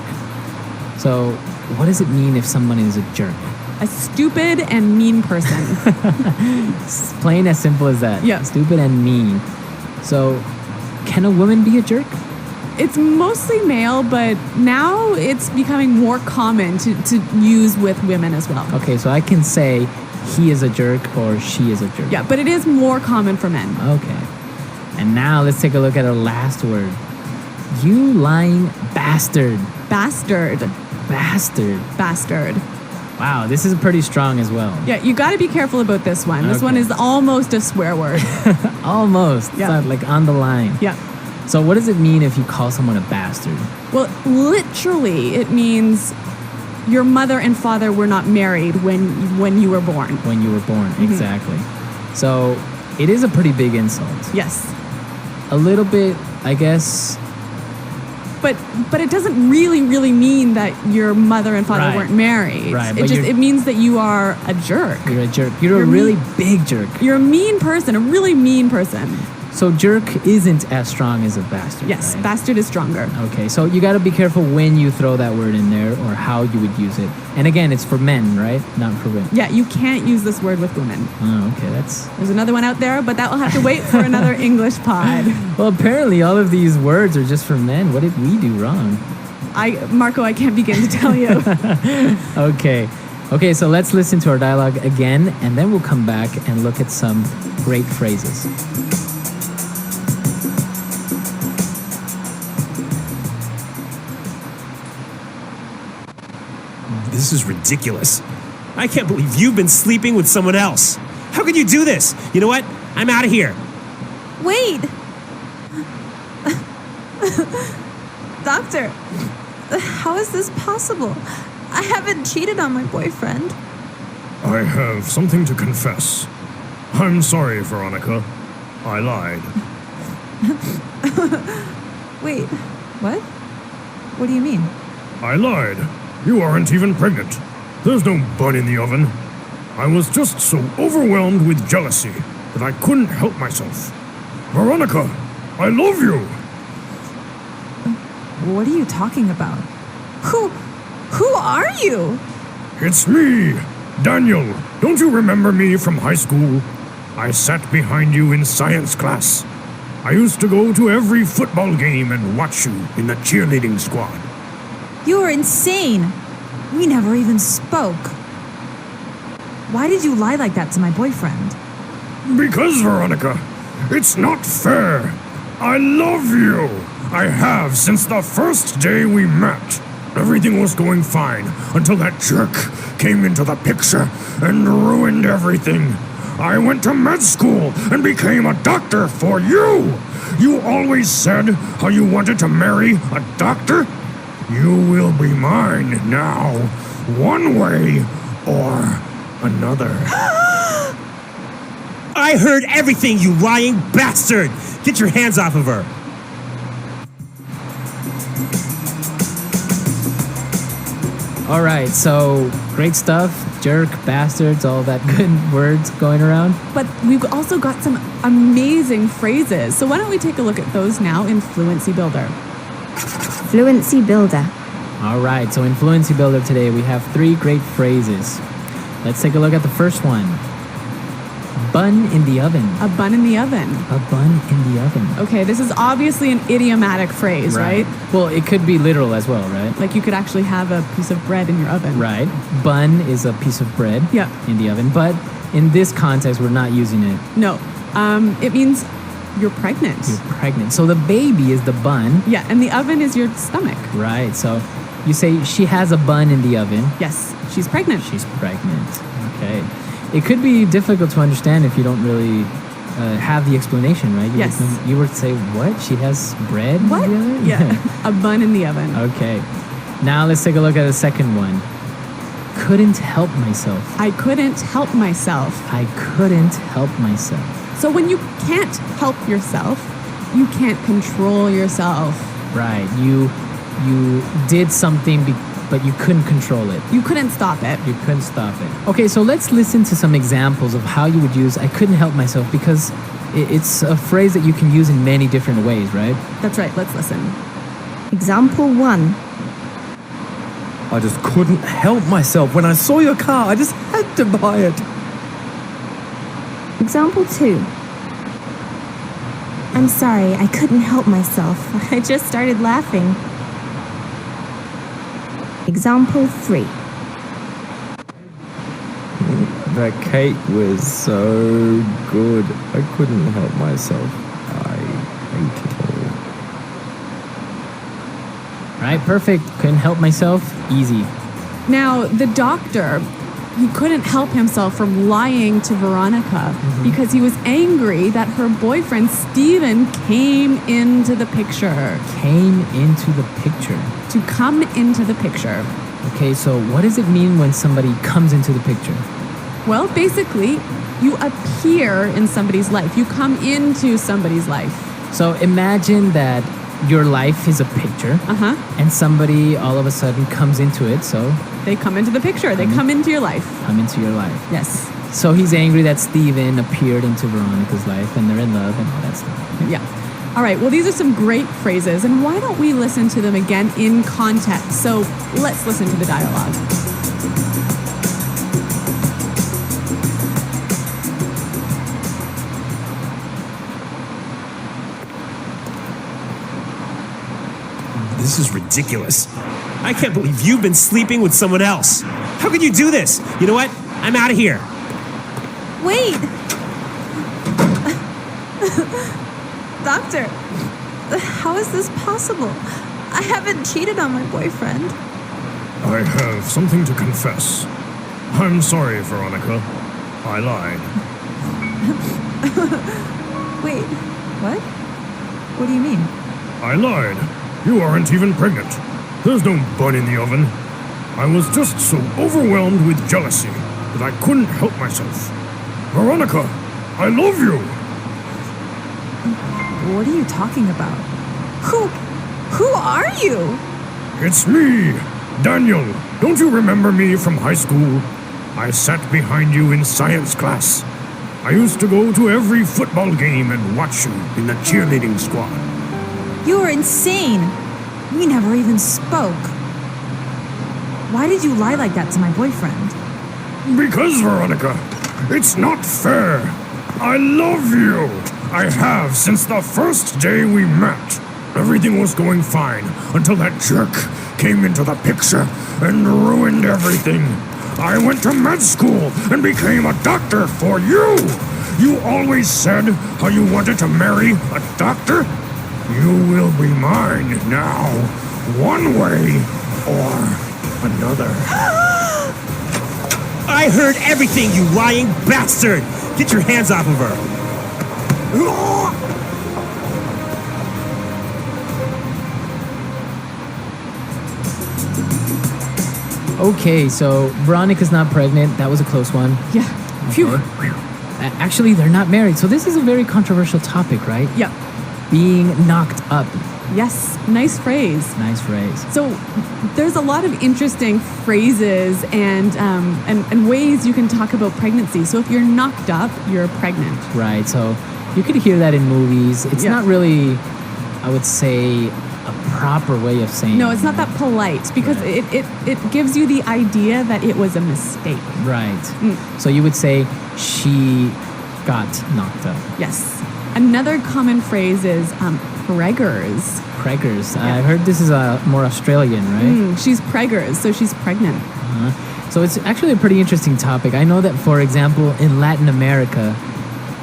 So, what does it mean if someone is a jerk? A stupid and mean person. It's plain as simple as that. Yeah. Stupid and mean. So, can a woman be a jerk? It's mostly male, but now it's becoming more common to use with women as well. Okay, so I can say he is a jerk or she is a jerk. Yeah, but it is more common for men. Okay. And now let's take a look at our last word. You lying bastard. Bastard. Bastard. Bastard. Wow, this is pretty strong as well. Yeah, you got to be careful about this one. This Okay. one is almost a swear word. Almost. Yeah. It's not like on the line. Yeah. So what does it mean if you call someone a bastard? Well, literally, it means your mother and father were not married when you were born. When you were born, exactly. So it is a pretty big insult. Yes. A little bit, I guess, But it doesn't really mean that your mother and father Right. weren't married. Right, It but just it means that you are a jerk. You're a jerk. You're a really big jerk. You're a mean person, a really mean person. So jerk isn't as strong as a bastard. Yes, right? bastard is stronger. Okay, so you got to be careful when you throw that word in there or how you would use it. And again, it's for men, right? Not for women. Yeah, you can't use this word with women. Oh, okay, There's another one out there, but that will have to wait for another English pod. well, apparently all of these words are just for men. What did we do wrong? Marco, I can't begin to tell you. Okay, so let's listen to our dialogue again, and then we'll come back and look at some great phrases. This is ridiculous. I can't believe you've been sleeping with someone else. How could you do this? You know what? I'm out of here. Wait! Doctor, how is this possible? I haven't cheated on my boyfriend. I have something to confess. I'm sorry, Veronica. I lied. Wait, what? What do you mean? I lied. You aren't even pregnant. There's no bun in the oven. I was just so overwhelmed with jealousy that I couldn't help myself. Veronica, I love you. What are you talking about? Who are you? It's me, Daniel. Don't you remember me from high school? I sat behind you in science class. I used to go to every football game and watch you in the cheerleading squad. You are insane. We never even spoke. Why did you lie like that to my boyfriend? Because, Veronica, it's not fair. I love you. I have since the first day we met. Everything was going fine until that jerk came into the picture and ruined everything. I went to med school and became a doctor for you. You always said how you wanted to marry a doctor. You will be mine now, one way or another. I heard everything, you lying bastard! Get your hands off of her! All right, so great stuff. Jerk, bastards, all that good words going around. But we've also got some amazing phrases. So why don't we take a look at those now in Fluency Builder? Fluency Builder. All right, so in Fluency Builder today, we have 3 great phrases. Let's take a look at the first one. Bun in the oven. A bun in the oven. A bun in the oven. Okay, this is obviously an idiomatic phrase, right? Well, it could be literal as well, right? Like you could actually have a piece of bread in your oven. Right. Bun is a piece of bread in the oven, but in this context, we're not using it. No, it means you're pregnant. You're pregnant. So the baby is the bun. Yeah, and the oven is your stomach. Right. So you say she has a bun in the oven. Yes, she's pregnant. She's pregnant. Okay. It could be difficult to understand if you don't really have the explanation, right? Yes. You were to say, what? She has bread What? in the oven? Yeah, a bun in the oven. Okay. Now let's take a look at the second one. Couldn't help myself. I couldn't help myself. I couldn't help myself. So when you can't help yourself, you can't control yourself. Right. You did something but you couldn't control it. You couldn't stop it. You couldn't stop it. Okay, so let's listen to some examples of how you would use I couldn't help myself, because it's a phrase that you can use in many different ways, right? That's right. Let's listen. Example 1. I just couldn't help myself. When I saw your car, I just had to buy it. Example 2. I'm sorry, I couldn't help myself. I just started laughing. Example 3. That cake was so good. I couldn't help myself. I ate it all. Right, perfect. Couldn't help myself. Easy. Now, the doctor, he couldn't help himself from lying to Veronica because he was angry that her boyfriend, Steven, came into the picture. Came into the picture. To come into the picture. Okay, so what does it mean when somebody comes into the picture? Well, basically, you appear in somebody's life. You come into somebody's life. So imagine that your life is a picture, and somebody all of a sudden comes into it, so They come into the picture. They come into your life. come into your life. Yes. So he's angry that Steven appeared into Veronica's life, and they're in love and all that stuff. Yeah. All right. Well, these are some great phrases, and why don't we listen to them again in context? So let's listen to the dialogue. This is ridiculous. I can't believe you've been sleeping with someone else. How could you do this? You know what? I'm out of here. Wait! Doctor, how is this possible? I haven't cheated on my boyfriend. I have something to confess. I'm sorry, Veronica. I lied. Wait, what? What do you mean? I lied. You aren't even pregnant. There's no bun in the oven. I was just so overwhelmed with jealousy that I couldn't help myself. Veronica, I love you. What are you talking about? Who are you? It's me, Daniel. Don't you remember me from high school? I sat behind you in science class. I used to go to every football game and watch you in the cheerleading squad. You are insane. We never even spoke. Why did you lie like that to my boyfriend? Because, Veronica, it's not fair. I love you. I have since the first day we met. Everything was going fine until that jerk came into the picture and ruined everything. I went to med school and became a doctor for you. You always said how you wanted to marry a doctor. You will be mine now, one way or another. I heard everything, you lying bastard! Get your hands off of her! Okay, so Veronica's not pregnant. That was a close one. Yeah. Phew. Actually, they're not married. So this is a very controversial topic, right? Yeah. Being knocked up. Yes. Nice phrase. Nice phrase. So there's a lot of interesting phrases and ways you can talk about pregnancy. So if you're knocked up, you're pregnant. Right. So you could hear that in movies. It's not really, I would say, a proper way of saying. No, it's not that polite because it gives you the idea that it was a mistake. Right. So you would say she got knocked up. Yes. Another common phrase is preggers. Preggers. I've heard this is more Australian, right? She's preggers, so she's pregnant. So it's actually a pretty interesting topic. I know that, for example, in Latin America,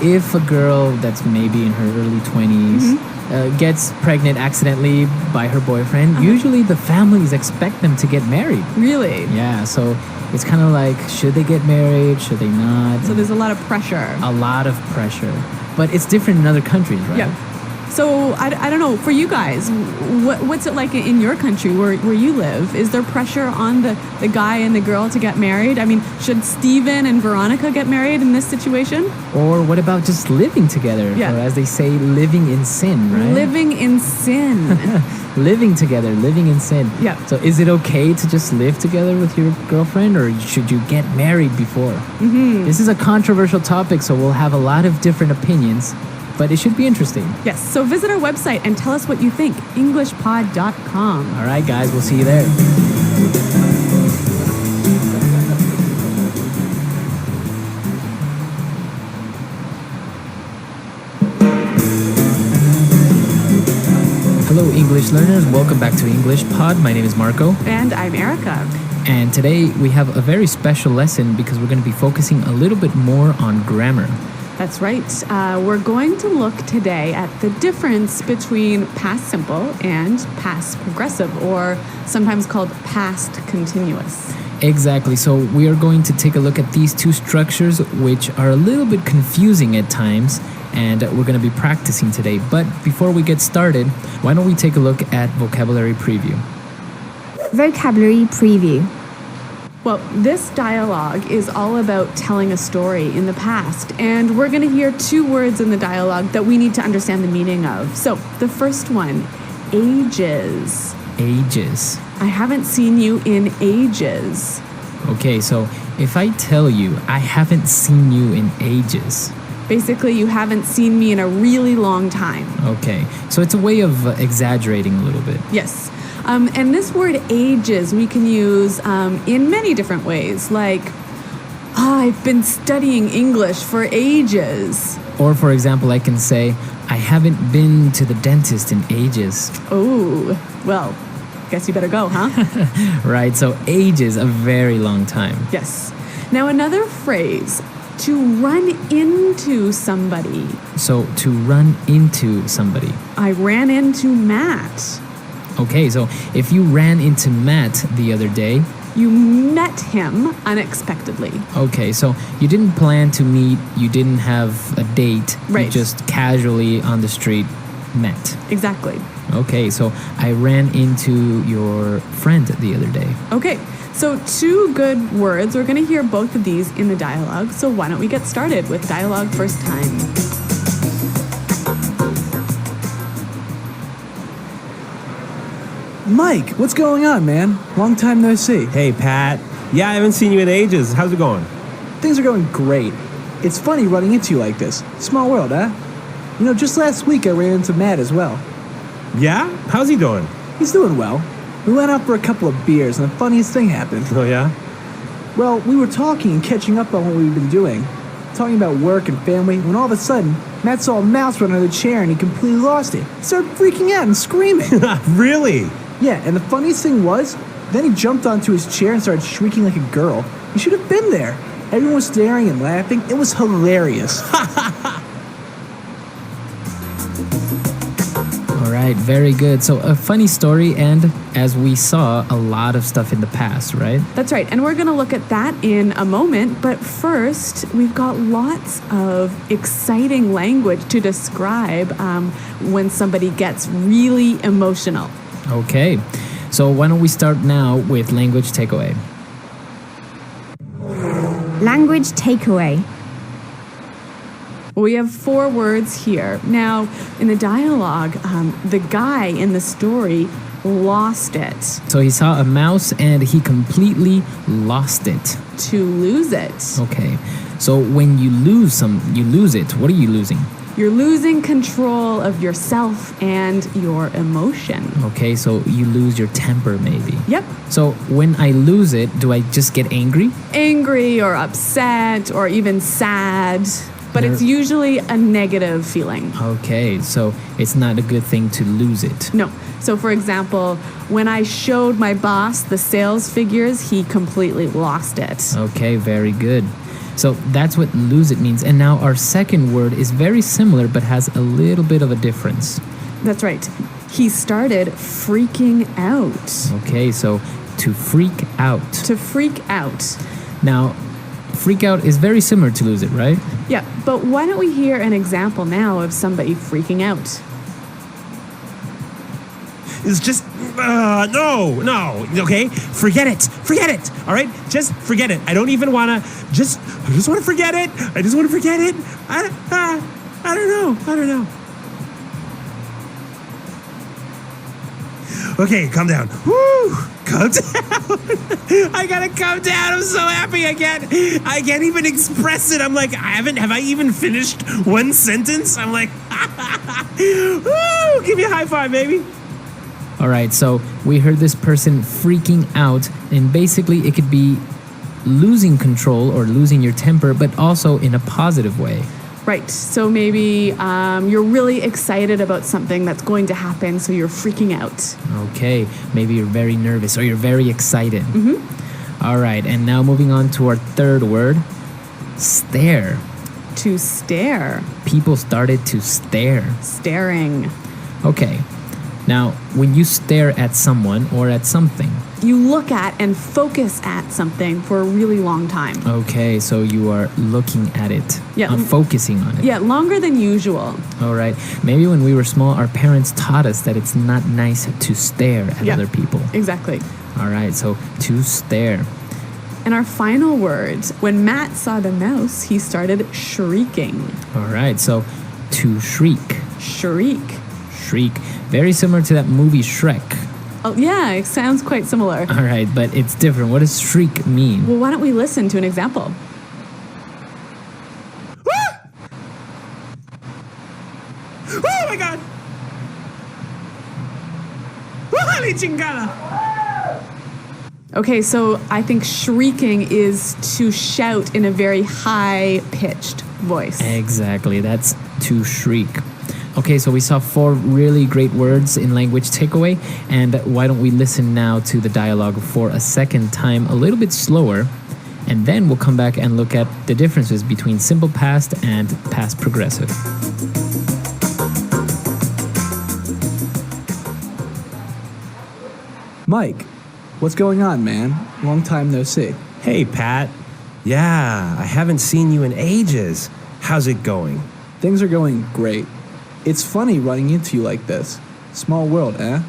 if a girl that's maybe in her early 20s gets pregnant accidentally by her boyfriend, usually the families expect them to get married. Really? Yeah, so it's kind of like, should they get married? Should they not? So there's a lot of pressure. A lot of pressure. But it's different in other countries, right? Yeah. So I don't know, for you guys, what's it like in your country where you live? Is there pressure on the guy and the girl to get married? I mean, should Steven and Veronica get married in this situation? Or what about just living together? Yeah. Or as they say, living in sin, right? Living in sin. Living together, living in sin. Yeah. So is it okay to just live together with your girlfriend, or should you get married before? This is a controversial topic, so we'll have a lot of different opinions, but it should be interesting. Yes, so visit our website and tell us what you think, englishpod.com. All right, guys, we'll see you there. Hello, English learners. Welcome back to English Pod. My name is Marco. And I'm Erica. And today we have a very special lesson because we're going to be focusing a little bit more on grammar. That's right. We're going to look today at the difference between past simple and past progressive, or sometimes called past continuous. Exactly. So we are going to take a look at these two structures, which are a little bit confusing at times, and we're going to be practicing today. But before we get started, why don't we take a look at vocabulary preview? Vocabulary preview. Well, this dialogue is all about telling a story in the past, and we're going to hear two words in the dialogue that we need to understand the meaning of. So the first one ages. Ages. I haven't seen you in ages. Okay, so if I tell you I haven't seen you in ages. Basically, you haven't seen me in a really long time. Okay, so it's a way of exaggerating a little bit. Yes. And this word ages we can use in many different ways, like, I've been studying English for ages. Or for example, I can say, I haven't been to the dentist in ages. Oh, well, guess you better go, huh? Right, so ages, a very long time. Yes. Now another phrase, to run into somebody. So to run into somebody. I ran into Matt. Okay, so if you ran into Matt the other day. You met him unexpectedly. Okay, so you didn't plan to meet, you didn't have a date. Right. You just casually on the street met. Exactly. Okay, so I ran into your friend the other day. Okay, so 2 good words. We're going to hear both of these in the dialogue. So why don't we get started with dialogue first time? Mike, what's going on, man? Long time no see. Hey, Pat. Yeah, I haven't seen you in ages. How's it going? Things are going great. It's funny running into you like this. Small world, huh? You know, just last week I ran into Matt as well. Yeah? How's he doing? He's doing well. We went out for a couple of beers and the funniest thing happened. Oh, yeah? Well, we were talking and catching up on what we've been doing. Talking about work and family, when all of a sudden, Matt saw a mouse run under the chair and he completely lost it. He started freaking out and screaming. Really? Yeah, and the funniest thing was, then he jumped onto his chair and started shrieking like a girl. You should have been there. Everyone was staring and laughing. It was hilarious. All right, very good. So a funny story, and as we saw, a lot of stuff in the past, right? That's right, and we're going to look at that in a moment. But first, we've got lots of exciting language to describe when somebody gets really emotional. Okay, so why don't we start now with language takeaway? Language takeaway. Well, we have 4 words here. Now, in the dialogue, the guy in the story lost it. So he saw a mouse and he completely lost it. To lose it. Okay, so when you lose it. What are you losing? You're losing control of yourself and your emotion. Okay, so you lose your temper maybe. Yep. So when I lose it, do I just get angry? Angry or upset or even sad. But it's usually a negative feeling. Okay, so it's not a good thing to lose it. No. So for example, when I showed my boss the sales figures, he completely lost it. Okay, very good. So that's what lose it means. And now our second word is very similar but has a little bit of a difference. That's right. He started freaking out. Okay, so to freak out. To freak out. Now, freak out is very similar to lose it, right? Yeah, but why don't we hear an example now of somebody freaking out? It's just, no, okay? Forget it, all right? Just forget it. I don't even want to, I just want to forget it. I just want to forget it. I don't know. Okay, calm down. Woo, calm down. I gotta calm down. I'm so happy. I can't even express it. I'm like, have I even finished one sentence? I'm like, woo, give me a high five, baby. All right, so we heard this person freaking out, and basically it could be losing control or losing your temper, but also in a positive way. Right, so maybe you're really excited about something that's going to happen, so you're freaking out. Okay, maybe you're very nervous or you're very excited. Mm-hmm. All right, and now moving on to our third word, stare. To stare. People started to stare. Staring. Okay. Now, when you stare at someone or at something, you look at and focus at something for a really long time. Okay, so you are looking at it, yeah, focusing on it. Yeah, longer than usual. All right. Maybe when we were small, our parents taught us that it's not nice to stare at other people. Exactly. All right, so to stare. And our final word, when Matt saw the mouse, he started shrieking. All right, so to shriek. Shriek. shriek. Very similar to that movie Shrek. Oh, yeah, it sounds quite similar. All right, but it's different. What does shriek mean? Well, why don't we listen to an example? Oh my God! Wali chingada! Okay, so I think shrieking is to shout in a very high-pitched voice. Exactly, that's to shriek. Okay, so we saw 4 really great words in language takeaway, and why don't we listen now to the dialogue for a second time, a little bit slower, and then we'll come back and look at the differences between simple past and past progressive. Mike, what's going on, man? Long time no see. Hey, Pat. Yeah, I haven't seen you in ages. How's it going? Things are going great. It's funny running into you like this. Small world, eh?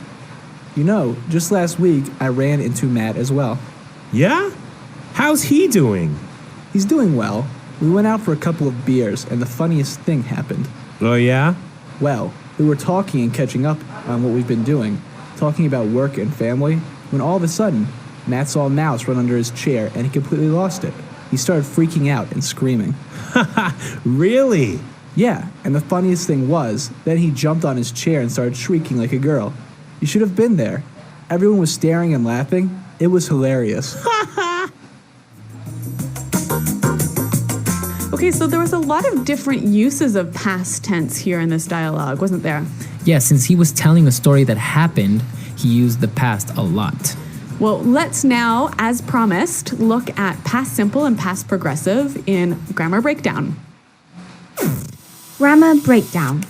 You know, just last week I ran into Matt as well. Yeah? How's he doing? He's doing well. We went out for a couple of beers and the funniest thing happened. Oh, yeah? Well, we were talking and catching up on what we've been doing, talking about work and family, when all of a sudden, Matt saw a mouse run under his chair and he completely lost it. He started freaking out and screaming. Really? Yeah, and the funniest thing was, then he jumped on his chair and started shrieking like a girl. You should have been there. Everyone was staring and laughing. It was hilarious. Okay, so there was a lot of different uses of past tense here in this dialogue, wasn't there? Yeah, since he was telling a story that happened, he used the past a lot. Well, let's now, as promised, look at past simple and past progressive in grammar breakdown. Grammar breakdown.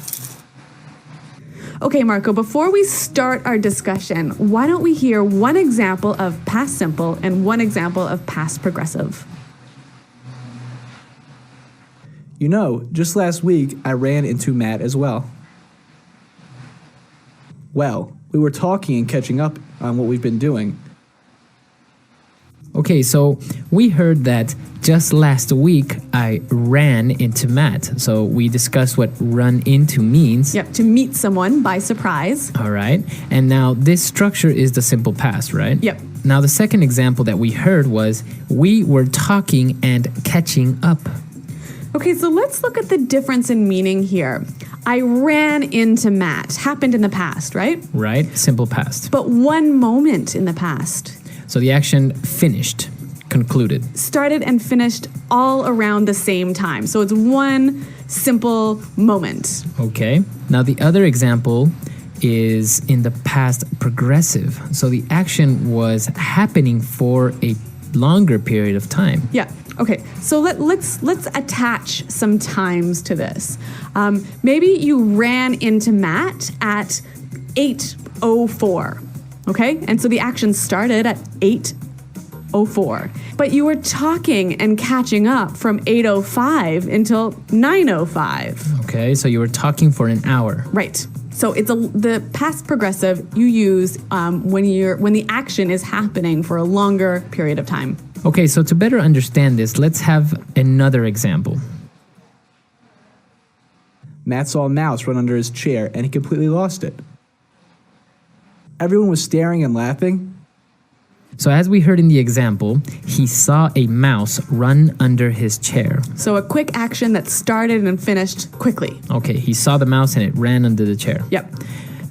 Okay, Marco, before we start our discussion, why don't we hear one example of past simple and one example of past progressive? You know, just last week I ran into Matt as well. Well, we were talking and catching up on what we've been doing. Okay, so we heard that just last week I ran into Matt. So we discussed what run into means. Yep, to meet someone by surprise. All right. And now this structure is the simple past, right? Yep. Now the second example that we heard was we were talking and catching up. Okay, so let's look at the difference in meaning here. I ran into Matt. Happened in the past, right? Right, simple past. But one moment in the past. So the action finished, concluded. Started and finished all around the same time. So it's one simple moment. Okay. Now the other example is in the past progressive. So the action was happening for a longer period of time. Yeah. Okay. So let's attach some times to this. Maybe you ran into Matt at 8:04. Okay? And so the action started at 8:04. But you were talking and catching up from 8:05 until 9:05. Okay, so you were talking for an hour. Right. So it's the past progressive you use when the action is happening for a longer period of time. Okay, so to better understand this, let's have another example. Matt saw a mouse run under his chair and he completely lost it. Everyone was staring and laughing. So as we heard in the example, he saw a mouse run under his chair. So a quick action that started and finished quickly. Okay, he saw the mouse and it ran under the chair. Yep.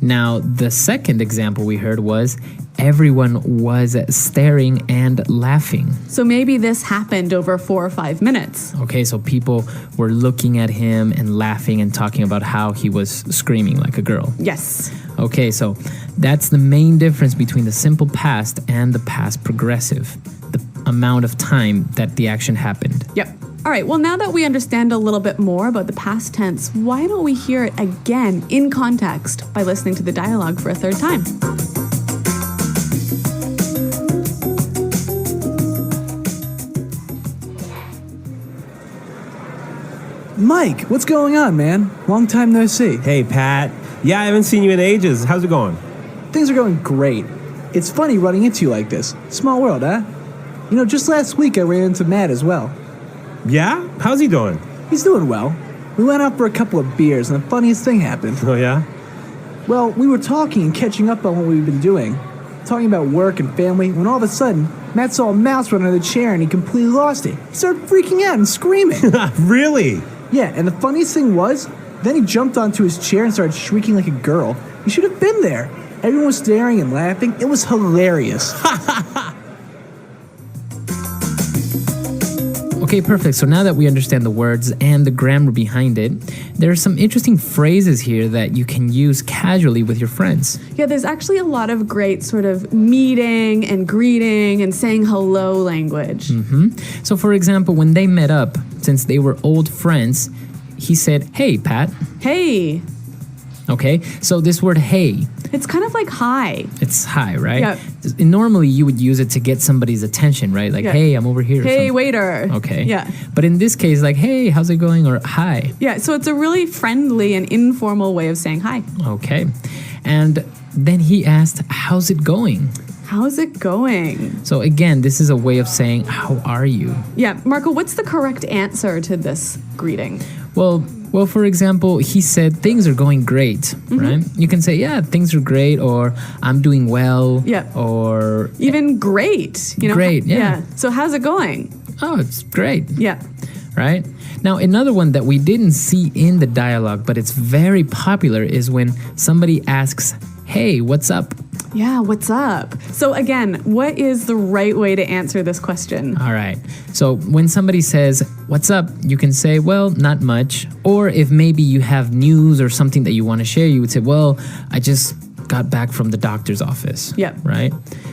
Now, the second example we heard was everyone was staring and laughing. So maybe this happened over 4 or 5 minutes. Okay, so people were looking at him and laughing and talking about how he was screaming like a girl. Yes. Okay, so that's the main difference between the simple past and the past progressive, the amount of time that the action happened. Yep. All right, well, now that we understand a little bit more about the past tense, why don't we hear it again in context by listening to the dialogue for a third time? Mike, what's going on, man? Long time no see. Hey, Pat. Yeah, I haven't seen you in ages. How's it going? Things are going great. It's funny running into you like this. Small world, huh? You know, just last week I ran into Matt as well. Yeah? How's he doing? He's doing well. We went out for a couple of beers and the funniest thing happened. Oh, yeah? Well, we were talking and catching up on what we've been doing, talking about work and family, when all of a sudden, Matt saw a mouse run under the chair and he completely lost it. He started freaking out and screaming. Really? Yeah, and the funniest thing was, then he jumped onto his chair and started shrieking like a girl. You should have been there. Everyone was staring and laughing. It was hilarious. Okay, perfect. So now that we understand the words and the grammar behind it, there are some interesting phrases here that you can use casually with your friends. Yeah, there's actually a lot of great sort of meeting and greeting and saying hello language. So for example, when they met up, since they were old friends, he said, "Hey, Pat." Hey. Okay, so this word "hey," It's kind of like hi. it's hi, right? Yeah. Normally you would use it to get somebody's attention, right? Like, Yeah. "Hey, I'm over here." or Hey, something. waiter. Okay. Yeah. But in this case, like, "Hey, how's it going?" or "Hi." Yeah, so it's a really friendly and informal way of saying hi. Okay. And then he asked, "How's it going?" How's it going? So again, this is a way of saying, "How are you?" Yeah, Marco, what's the correct answer to this greeting? Well, for example, he said things are going great, right? You can say, "Yeah, things are great," or "I'm doing well," Yeah. or Even great, you know? Great, yeah. So how's it going? "Oh, it's great," Yeah. right? Now, another one that we didn't see in the dialogue, but it's very popular, is when somebody asks, "Hey, what's up?" Yeah, what's up? So again, what is the right way to answer this question? All right. So when somebody says, "What's up?" you can say, "Well, not much." Or if maybe you have news or something that you want to share, you would say, "Well, I just got back from the doctor's office." Yeah. Right?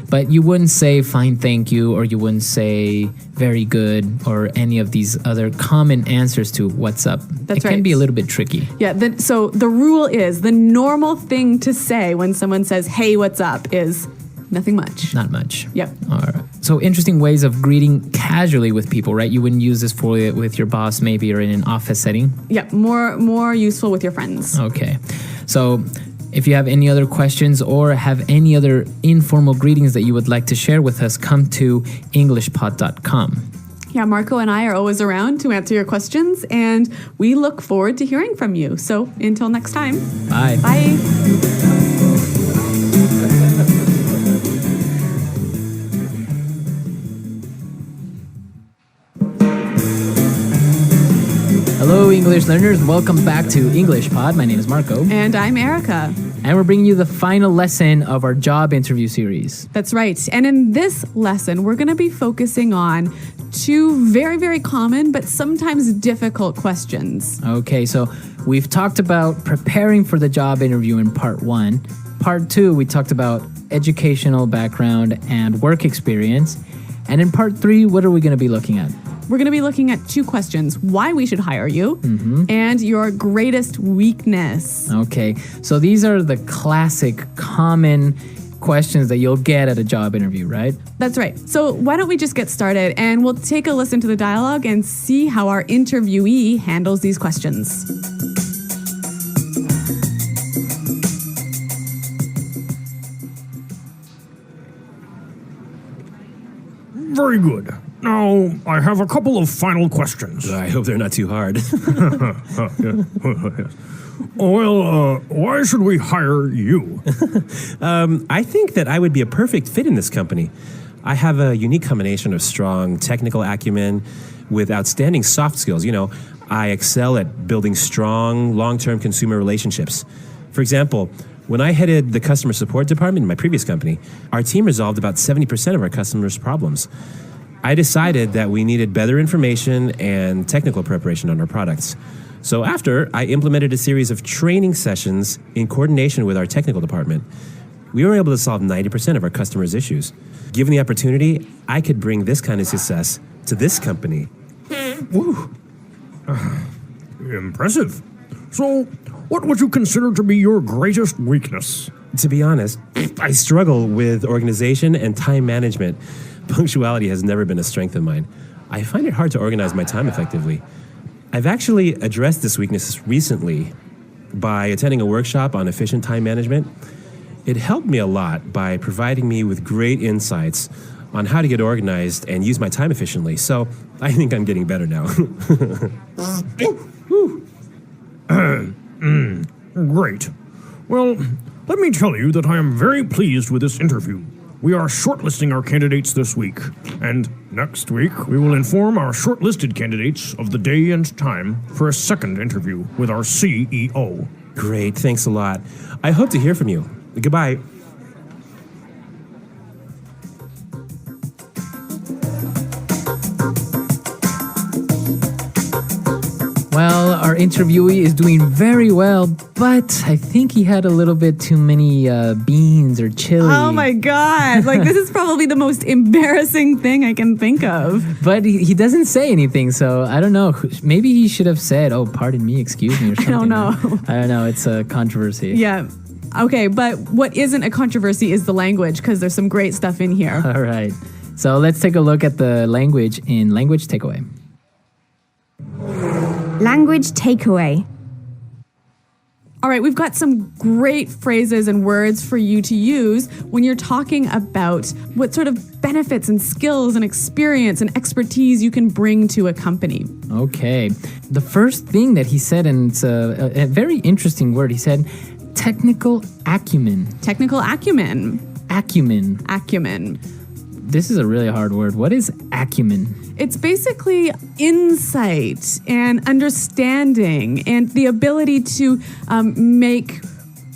But you wouldn't say "fine, thank you," or you wouldn't say "very good," or any of these other common answers to "what's up." That's it can right. be a little bit tricky. Yeah, so the rule is the normal thing to say when someone says, "Hey, what's up?" is nothing much. Not much. Yep. All right. So interesting ways of greeting casually with people, right? You wouldn't use this for with your boss maybe or in an office setting. Yeah, more useful with your friends. Okay. So if you have any other questions or have any other informal greetings that you would like to share with us, come to englishpod.com. Yeah, Marco and I are always around to answer your questions, and we look forward to hearing from you. So until next time. Bye. Bye. Hello, English learners. Welcome back to English Pod. My name is Marco. And I'm Erica. And we're bringing you the final lesson of our job interview series. That's right. And in this lesson, we're going to be focusing on two very, very common but sometimes difficult questions. Okay, so we've talked about preparing for the job interview in part 1. Part 2, we talked about educational background and work experience. And in part 3, what are we going to be looking at? We're going to be looking at two questions: why we should hire you and your greatest weakness. Okay, so these are the classic, common questions that you'll get at a job interview, right? That's right. So why don't we just get started and we'll take a listen to the dialogue and see how our interviewee handles these questions. Very good. Now, I have a couple of final questions. I hope they're not too hard. Well, why should we hire you? I think that I would be a perfect fit in this company. I have a unique combination of strong technical acumen with outstanding soft skills. You know, I excel at building strong, long-term consumer relationships. For example, when I headed the customer support department in my previous company, our team resolved about 70% of our customers' problems. I decided that we needed better information and technical preparation on our products. So after, I implemented a series of training sessions in coordination with our technical department. We were able to solve 90% of our customers' issues. Given the opportunity, I could bring this kind of success to this company. Woo. Impressive. So, what would you consider to be your greatest weakness? To be honest, I struggle with organization and time management. Punctuality has never been a strength of mine. I find it hard to organize my time effectively. I've actually addressed this weakness recently by attending a workshop on efficient time management. It helped me a lot by providing me with great insights on how to get organized and use my time efficiently. So I think I'm getting better now. Great. Well, let me tell you that I am very pleased with this interview. We are shortlisting our candidates this week, and next week we will inform our shortlisted candidates of the day and time for a second interview with our CEO. Great, thanks a lot. I hope to hear from you. Goodbye. Well, our interviewee is doing very well, but I think he had a little bit too many beans or chili. Oh my God. Like, this is probably the most embarrassing thing I can think of. But he doesn't say anything, so I don't know. Maybe he should have said, "Oh, pardon me, excuse me," or something. I don't know. I don't know. It's a controversy. Yeah. Okay, but what isn't a controversy is the language, because there's some great stuff in here. All right. So let's take a look at the language in Language Takeaway. Language takeaway. All right, we've got some great phrases and words for you to use when you're talking about what sort of benefits and skills and experience and expertise you can bring to a company. Okay. The first thing that he said, and it's a very interesting word, he said technical acumen. Technical acumen. Acumen. Acumen. This is a really hard word. What is acumen? It's basically insight and understanding and the ability to make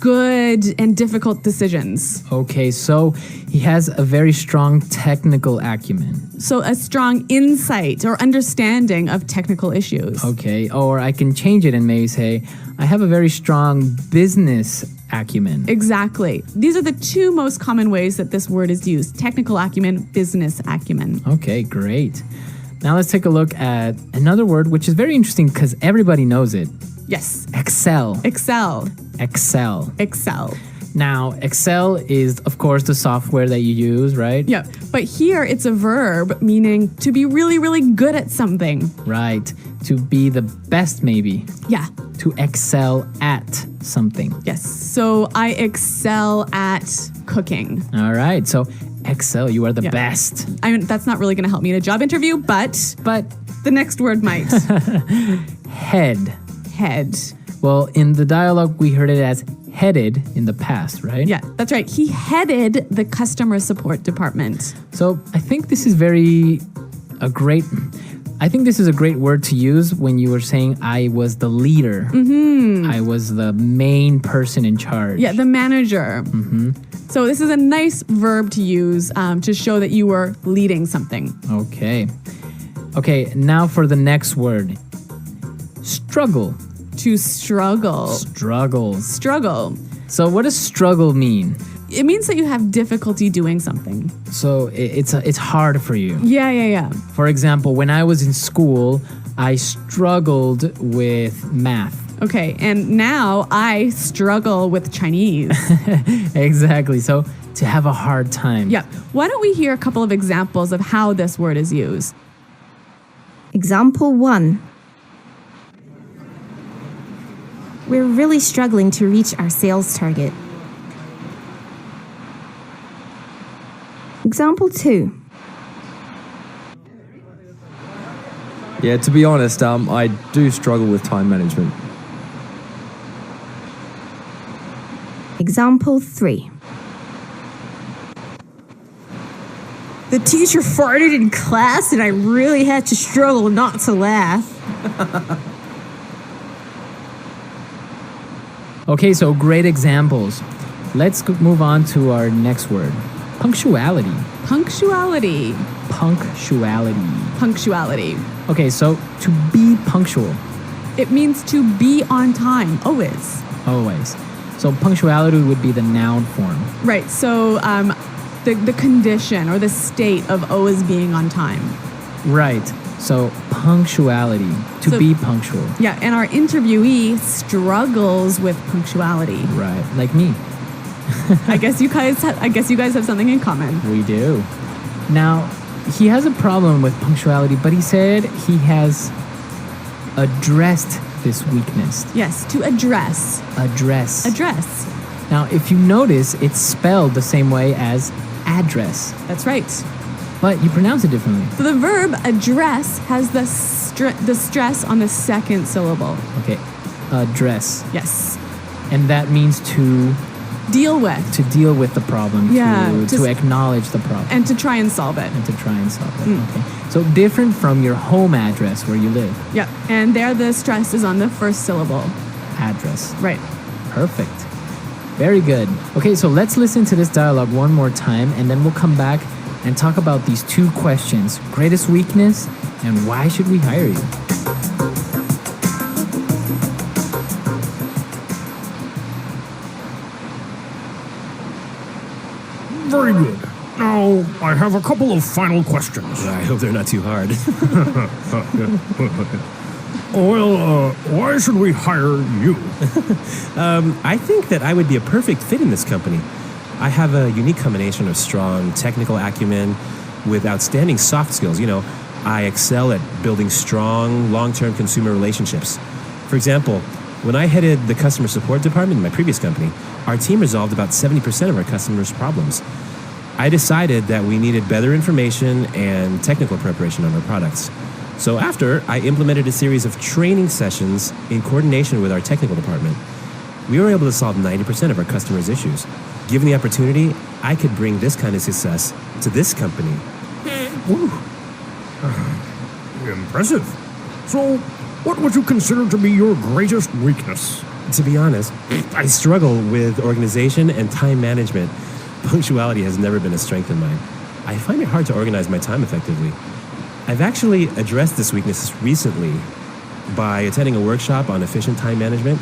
good and difficult decisions. Okay, so he has a very strong technical acumen. So a strong insight or understanding of technical issues. Okay, or I can change it and maybe say, I have a very strong business acumen. Exactly. These are the two most common ways that this word is used. Technical acumen, business acumen. Okay, great. Now let's take a look at another word, which is very interesting because everybody knows it. Yes. Excel. Excel. Excel. Excel. Now, Excel is, of course, the software that you use, right? Yeah. But here it's a verb meaning to be really, really good at something. Right. To be the best, maybe. Yeah. To excel at something. Yes. So I excel at cooking. All right. So excel, you are the best. I mean, that's not really going to help me in a job interview, but the next word might. Head. Head. Well, in the dialogue, we heard it as headed in the past, right? Yeah, that's right. He headed the customer support department. So I think this is a great word to use when you were saying I was the leader. Mm-hmm. I was the main person in charge. Yeah, the manager. Mm-hmm. So this is a nice verb to use to show that you were leading something. Okay. Okay, now for the next word. Struggle. To struggle. Struggle. Struggle. So what does struggle mean? It means that you have difficulty doing something. So it's hard for you. Yeah. For example, when I was in school, I struggled with math. Okay, and now I struggle with Chinese. Exactly. So to have a hard time. Yeah. Why don't we hear a couple of examples of how this word is used? Example 1. We're really struggling to reach our sales target. Example 2. Yeah, to be honest, I do struggle with time management. Example 3. The teacher farted in class and I really had to struggle not to laugh. Okay, so great examples. Let's move on to our next word. Punctuality. Punctuality. Punctuality. Punctuality. Okay, so to be punctual. It means to be on time, always. Always. So punctuality would be the noun form. Right, so the condition or the state of always being on time. Right. So punctuality, to be punctual. Yeah, and our interviewee struggles with punctuality. Right, like me. I guess you guys have something in common. We do. Now, he has a problem with punctuality, but he said he has addressed this weakness. Yes, to address. Address. Address. Now, if you notice, it's spelled the same way as address. That's right. But you pronounce it differently. So the verb address has the stress on the second syllable. Okay. Address. Yes. And that means to Deal with. deal with the problem, Yeah, to just- acknowledge the problem. And to try and solve it. And to try and solve it. Okay. So different from your home address where you live. Yeah. And there the stress is on the first syllable. Address. Right. Perfect. Very good. Okay, so let's listen to this dialogue one more time and then we'll come back and talk about these two questions. Greatest weakness and why should we hire you? Very good. Now, I have a couple of final questions. I hope they're not too hard. Well, why should we hire you? I think that I would be a perfect fit in this company. I have a unique combination of strong technical acumen with outstanding soft skills. You know, I excel at building strong, long-term consumer relationships. For example, when I headed the customer support department in my previous company, our team resolved about 70% of our customers' problems. I decided that we needed better information and technical preparation on our products. So after, I implemented a series of training sessions in coordination with our technical department. We were able to solve 90% of our customers' issues. Given the opportunity, I could bring this kind of success to this company. Ooh. Impressive. So, what would you consider to be your greatest weakness? To be honest, I struggle with organization and time management. Punctuality has never been a strength of mine. I find it hard to organize my time effectively. I've actually addressed this weakness recently by attending a workshop on efficient time management.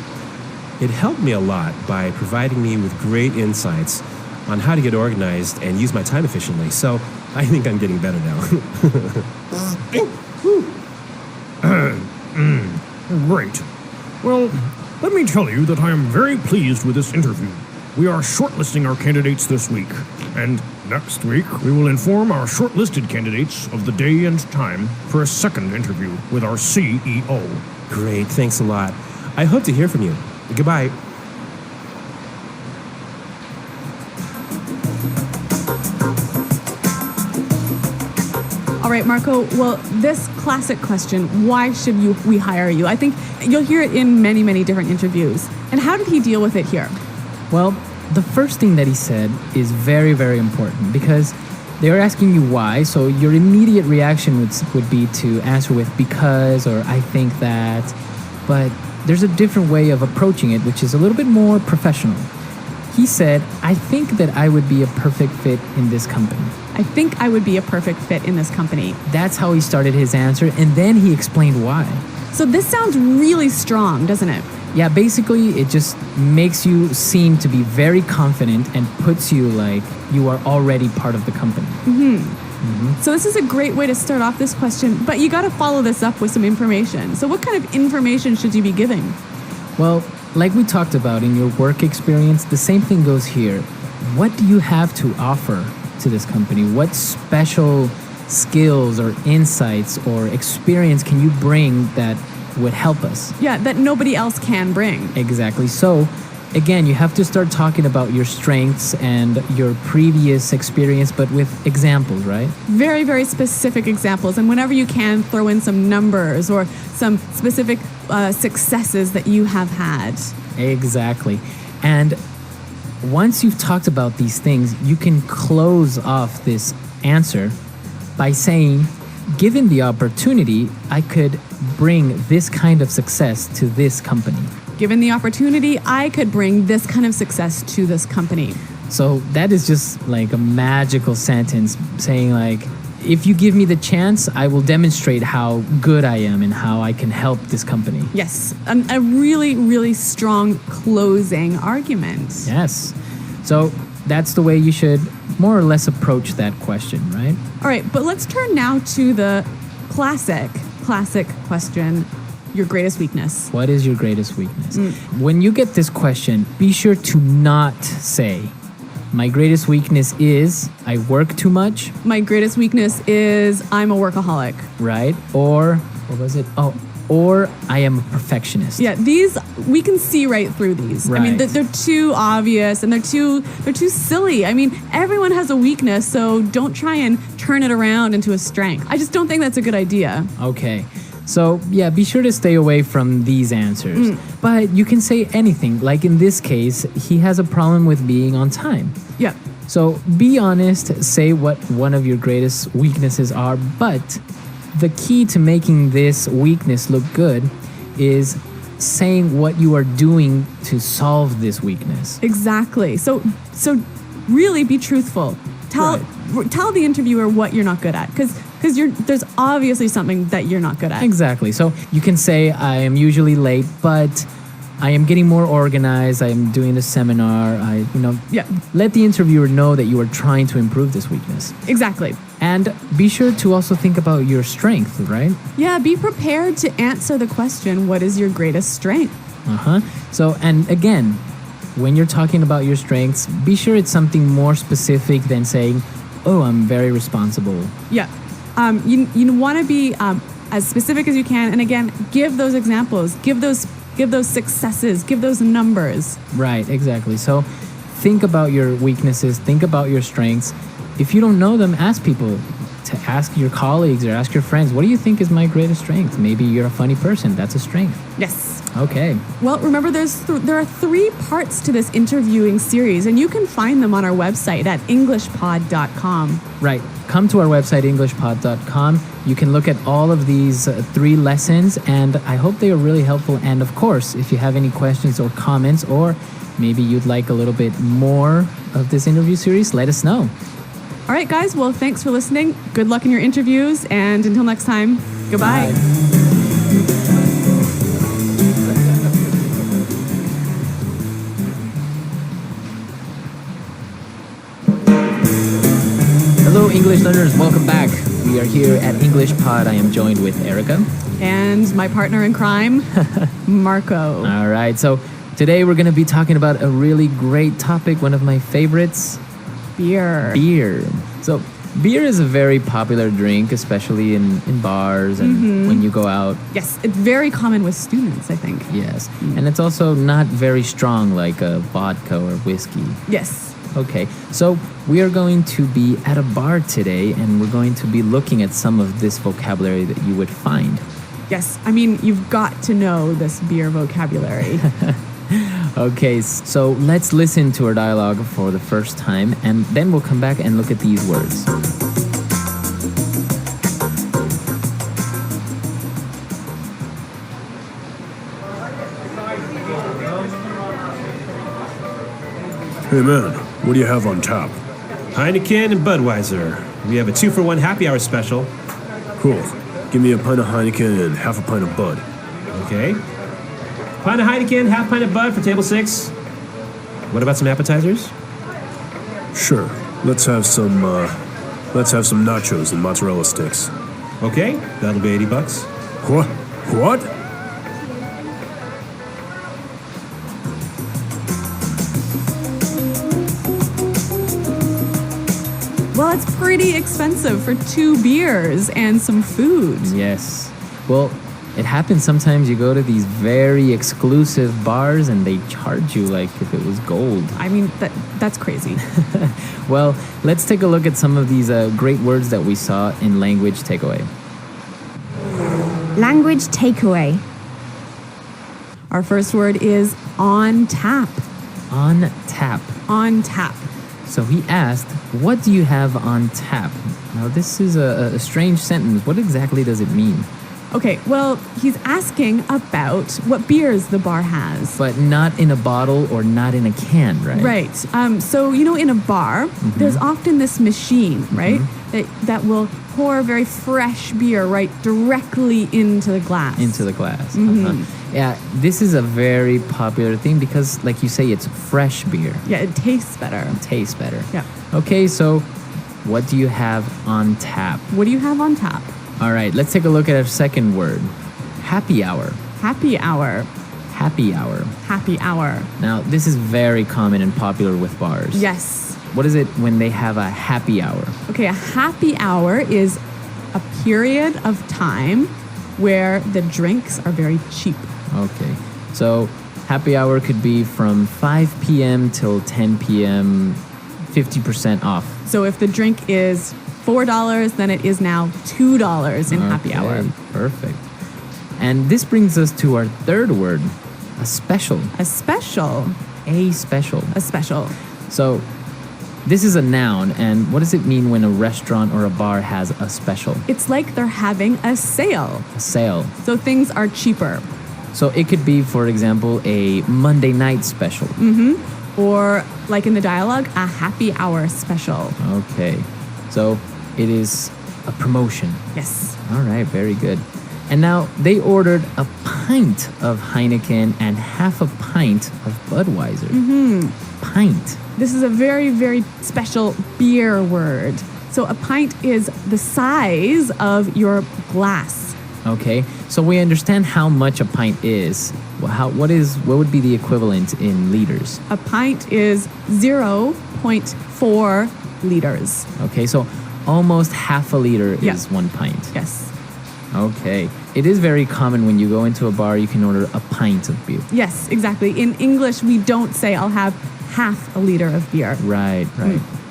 It helped me a lot by providing me with great insights on how to get organized and use my time efficiently. So I think I'm getting better now. Great. Well, let me tell you that I am very pleased with this interview. We are shortlisting our candidates this week, and next week we will inform our shortlisted candidates of the day and time for a second interview with our CEO. Great, thanks a lot. I hope to hear from you. Goodbye. All right, Marco. Well, this classic question, why should we hire you? I think you'll hear it in many, many different interviews. And how did he deal with it here? Well, the first thing that he said is very, very important because they're asking you why. So your immediate reaction would be to answer with because or I think that. But there's a different way of approaching it, which is a little bit more professional. He said, I think that I would be a perfect fit in this company. I think I would be a perfect fit in this company. That's how he started his answer, and then he explained why. So this sounds really strong, doesn't it? Yeah, basically, it just makes you seem to be very confident and puts you like you are already part of the company. So this is a great way to start off this question, but you got to follow this up with some information. So what kind of information should you be giving? Well, like we talked about in your work experience, the same thing goes here. What do you have to offer to this company? What special skills or insights or experience can you bring that would help us? Yeah, that nobody else can bring. Exactly. So, again, you have to start talking about your strengths and your previous experience, but with examples, right? Very, very specific examples. And whenever you can, throw in some numbers or some specific successes that you have had. Exactly. And once you've talked about these things, you can close off this answer by saying, given the opportunity, I could bring this kind of success to this company. Given the opportunity, I could bring this kind of success to this company. So that is just like a magical sentence saying like, if you give me the chance, I will demonstrate how good I am and how I can help this company. Yes, a really, really strong closing argument. Yes. So that's the way you should more or less approach that question, right? All right, but let's turn now to the classic question, your greatest weakness. What is your greatest weakness? When you get this question, be sure to not say, my greatest weakness is I work too much. My greatest weakness is I'm a workaholic. Right? Or, what was it? Or I am a perfectionist. Yeah, these, we can see right through these. Right. I mean, they're too obvious and they're too silly. I mean, everyone has a weakness, so don't try and turn it around into a strength. I just don't think that's a good idea. Okay. So, yeah, be sure to stay away from these answers. But you can say anything. Like in this case, he has a problem with being on time. Yeah. So be honest, say what one of your greatest weaknesses are, but the key to making this weakness look good is saying what you are doing to solve this weakness. Exactly. So really be truthful. Tell the interviewer what you're not good at, because there's obviously something that you're not good at. Exactly. So you can say, I am usually late, but I am getting more organized. I am doing the seminar. Let the interviewer know that you are trying to improve this weakness. Exactly. And be sure to also think about your strength, right? Yeah, be prepared to answer the question, what is your greatest strength? So, and again, when you're talking about your strengths, be sure it's something more specific than saying, oh, I'm very responsible. Yeah. You want to be as specific as you can. And again, give those examples, give those successes, give those numbers. Right, exactly. So think about your weaknesses, think about your strengths. If you don't know them, ask people, to ask your colleagues or ask your friends, what do you think is my greatest strength? Maybe you're a funny person. That's a strength. Yes. Okay. Well, remember, there are 3 parts to this interviewing series, and you can find them on our website at englishpod.com. Right. Come to our website, englishpod.com. You can look at all of these 3 lessons, and I hope they are really helpful. And of course, if you have any questions or comments, or maybe you'd like a little bit more of this interview series, let us know. All right, guys. Well, thanks for listening. Good luck in your interviews, and until next time, goodbye. Hello, English learners. Welcome back. We are here at English Pod. I am joined with Erica. And my partner in crime, Marco. All right. So today we're going to be talking about a really great topic, one of my favorites. Beer. So beer is a very popular drink, especially in bars and when you go out. Yes, it's very common with students, I think. Yes. And it's also not very strong like a vodka or whiskey. Yes. Okay, so we are going to be at a bar today, and we're going to be looking at some of this vocabulary that you would find. Yes, I mean, you've got to know this beer vocabulary. Okay, so let's listen to our dialogue for the first time, and then we'll come back and look at these words. Hey man, what do you have on tap? Heineken and Budweiser. We have a 2-for-1 happy hour special. Cool. Give me a pint of Heineken and half a pint of Bud. Okay. Pint of Heineken, half pint of Bud for table 6. What about some appetizers? Sure. Let's have some nachos and mozzarella sticks. Okay, that'll be $80. What? Well, it's pretty expensive for 2 beers and some food. Yes. Well, it happens sometimes you go to these very exclusive bars and they charge you like if it was gold. I mean, that's crazy. Well, let's take a look at some of these great words that we saw in language takeaway. Language takeaway. Our first word is on tap. On tap. On tap. So he asked, what do you have on tap? Now, this is a strange sentence. What exactly does it mean? Okay, well, he's asking about what beers the bar has. But not in a bottle or not in a can, right? Right. So, in a bar, there's often this machine, right, that will pour very fresh beer right directly into the glass. Into the glass. Yeah, this is a very popular thing because, like you say, it's fresh beer. Yeah, it tastes better. Yeah. Okay, so what do you have on tap? What do you have on tap? All right, let's take a look at our second word. Happy hour. Happy hour. Happy hour. Happy hour. Now, this is very common and popular with bars. Yes. What is it when they have a happy hour? Okay, a happy hour is a period of time where the drinks are very cheap. Okay, so happy hour could be from 5 p.m. till 10 p.m., 50% off. So if the drink is $4, then it is now $2 in happy hour. Perfect. And this brings us to our third word, a special. A special. A special. A special. So this is a noun, and what does it mean when a restaurant or a bar has a special? It's like they're having a sale. A sale. So things are cheaper. So it could be, for example, a Monday night special. Or, like in the dialogue, a happy hour special. Okay. So it is a promotion. Yes. All right, very good. And now they ordered a pint of Heineken and half a pint of Budweiser. Pint. This is a very, very special beer word. So a pint is the size of your glass. Okay, so we understand how much a pint is. What would be the equivalent in liters? A pint is 0.4 liters. Okay, so almost half a liter is 1 pint. Yes. Okay. It is very common when you go into a bar, you can order a pint of beer. Yes, exactly. In English, we don't say I'll have half a liter of beer. Right.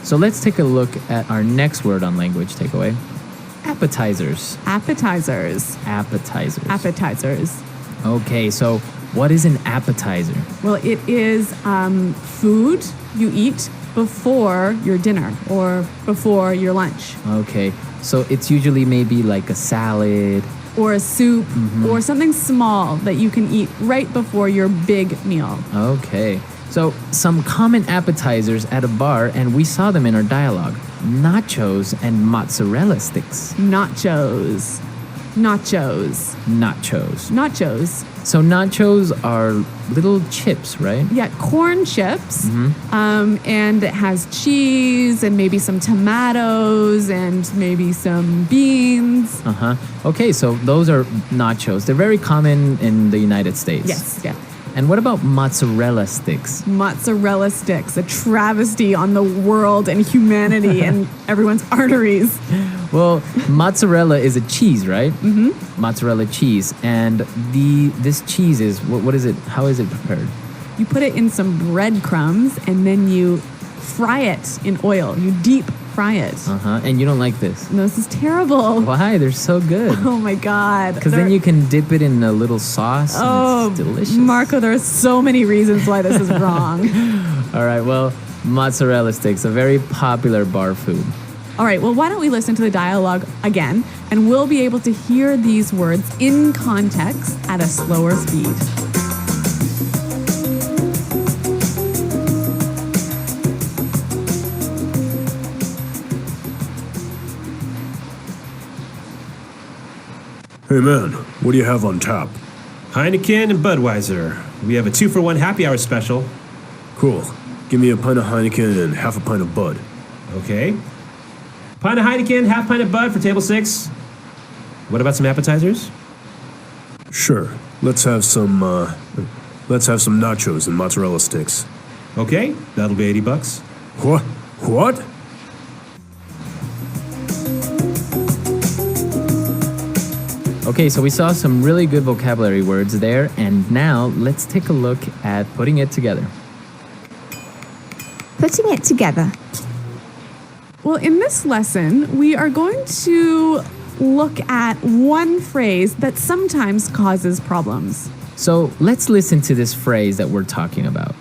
So let's take a look at our next word on language takeaway. Appetizers. Appetizers. Appetizers. Okay, so what is an appetizer? Well, it is food you eat before your dinner or before your lunch. Okay, so it's usually maybe like a salad. Or a soup or something small that you can eat right before your big meal. Okay, so some common appetizers at a bar, and we saw them in our dialogue. Nachos and mozzarella sticks. Nachos. So nachos are little chips, right? Yeah, corn chips. And it has cheese and maybe some tomatoes and maybe some beans. Okay, so those are nachos. They're very common in the United States. Yes, yeah. And what about mozzarella sticks? Mozzarella sticks, a travesty on the world and humanity and everyone's arteries. Well, mozzarella is a cheese, right? Mozzarella cheese. And this cheese is, what is it? How is it prepared? You put it in some breadcrumbs and then you fry it in oil. You deep fry it. And you don't like this? No, this is terrible. Why? They're so good. Oh my God. Because then you can dip it in a little sauce and it's delicious. Marco, there are so many reasons why this is wrong. All right, well, mozzarella sticks, a very popular bar food. All right, well, why don't we listen to the dialogue again, and we'll be able to hear these words in context at a slower speed. Hey man, what do you have on tap? Heineken and Budweiser. We have a 2-for-1 happy hour special. Cool. Give me a pint of Heineken and half a pint of Bud. Okay. Pint of Heineken, half pint of Bud for table 6. What about some appetizers? Sure. Let's have some nachos and mozzarella sticks. Okay, that'll be $80. What? Okay, so we saw some really good vocabulary words there, and now let's take a look at putting it together. Putting it together. Well, in this lesson, we are going to look at one phrase that sometimes causes problems. So let's listen to this phrase that we're talking about.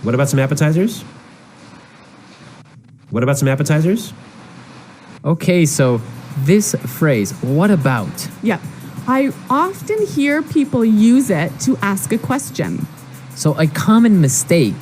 What about some appetizers? Okay, so this phrase, what about? Yeah, I often hear people use it to ask a question. So a common mistake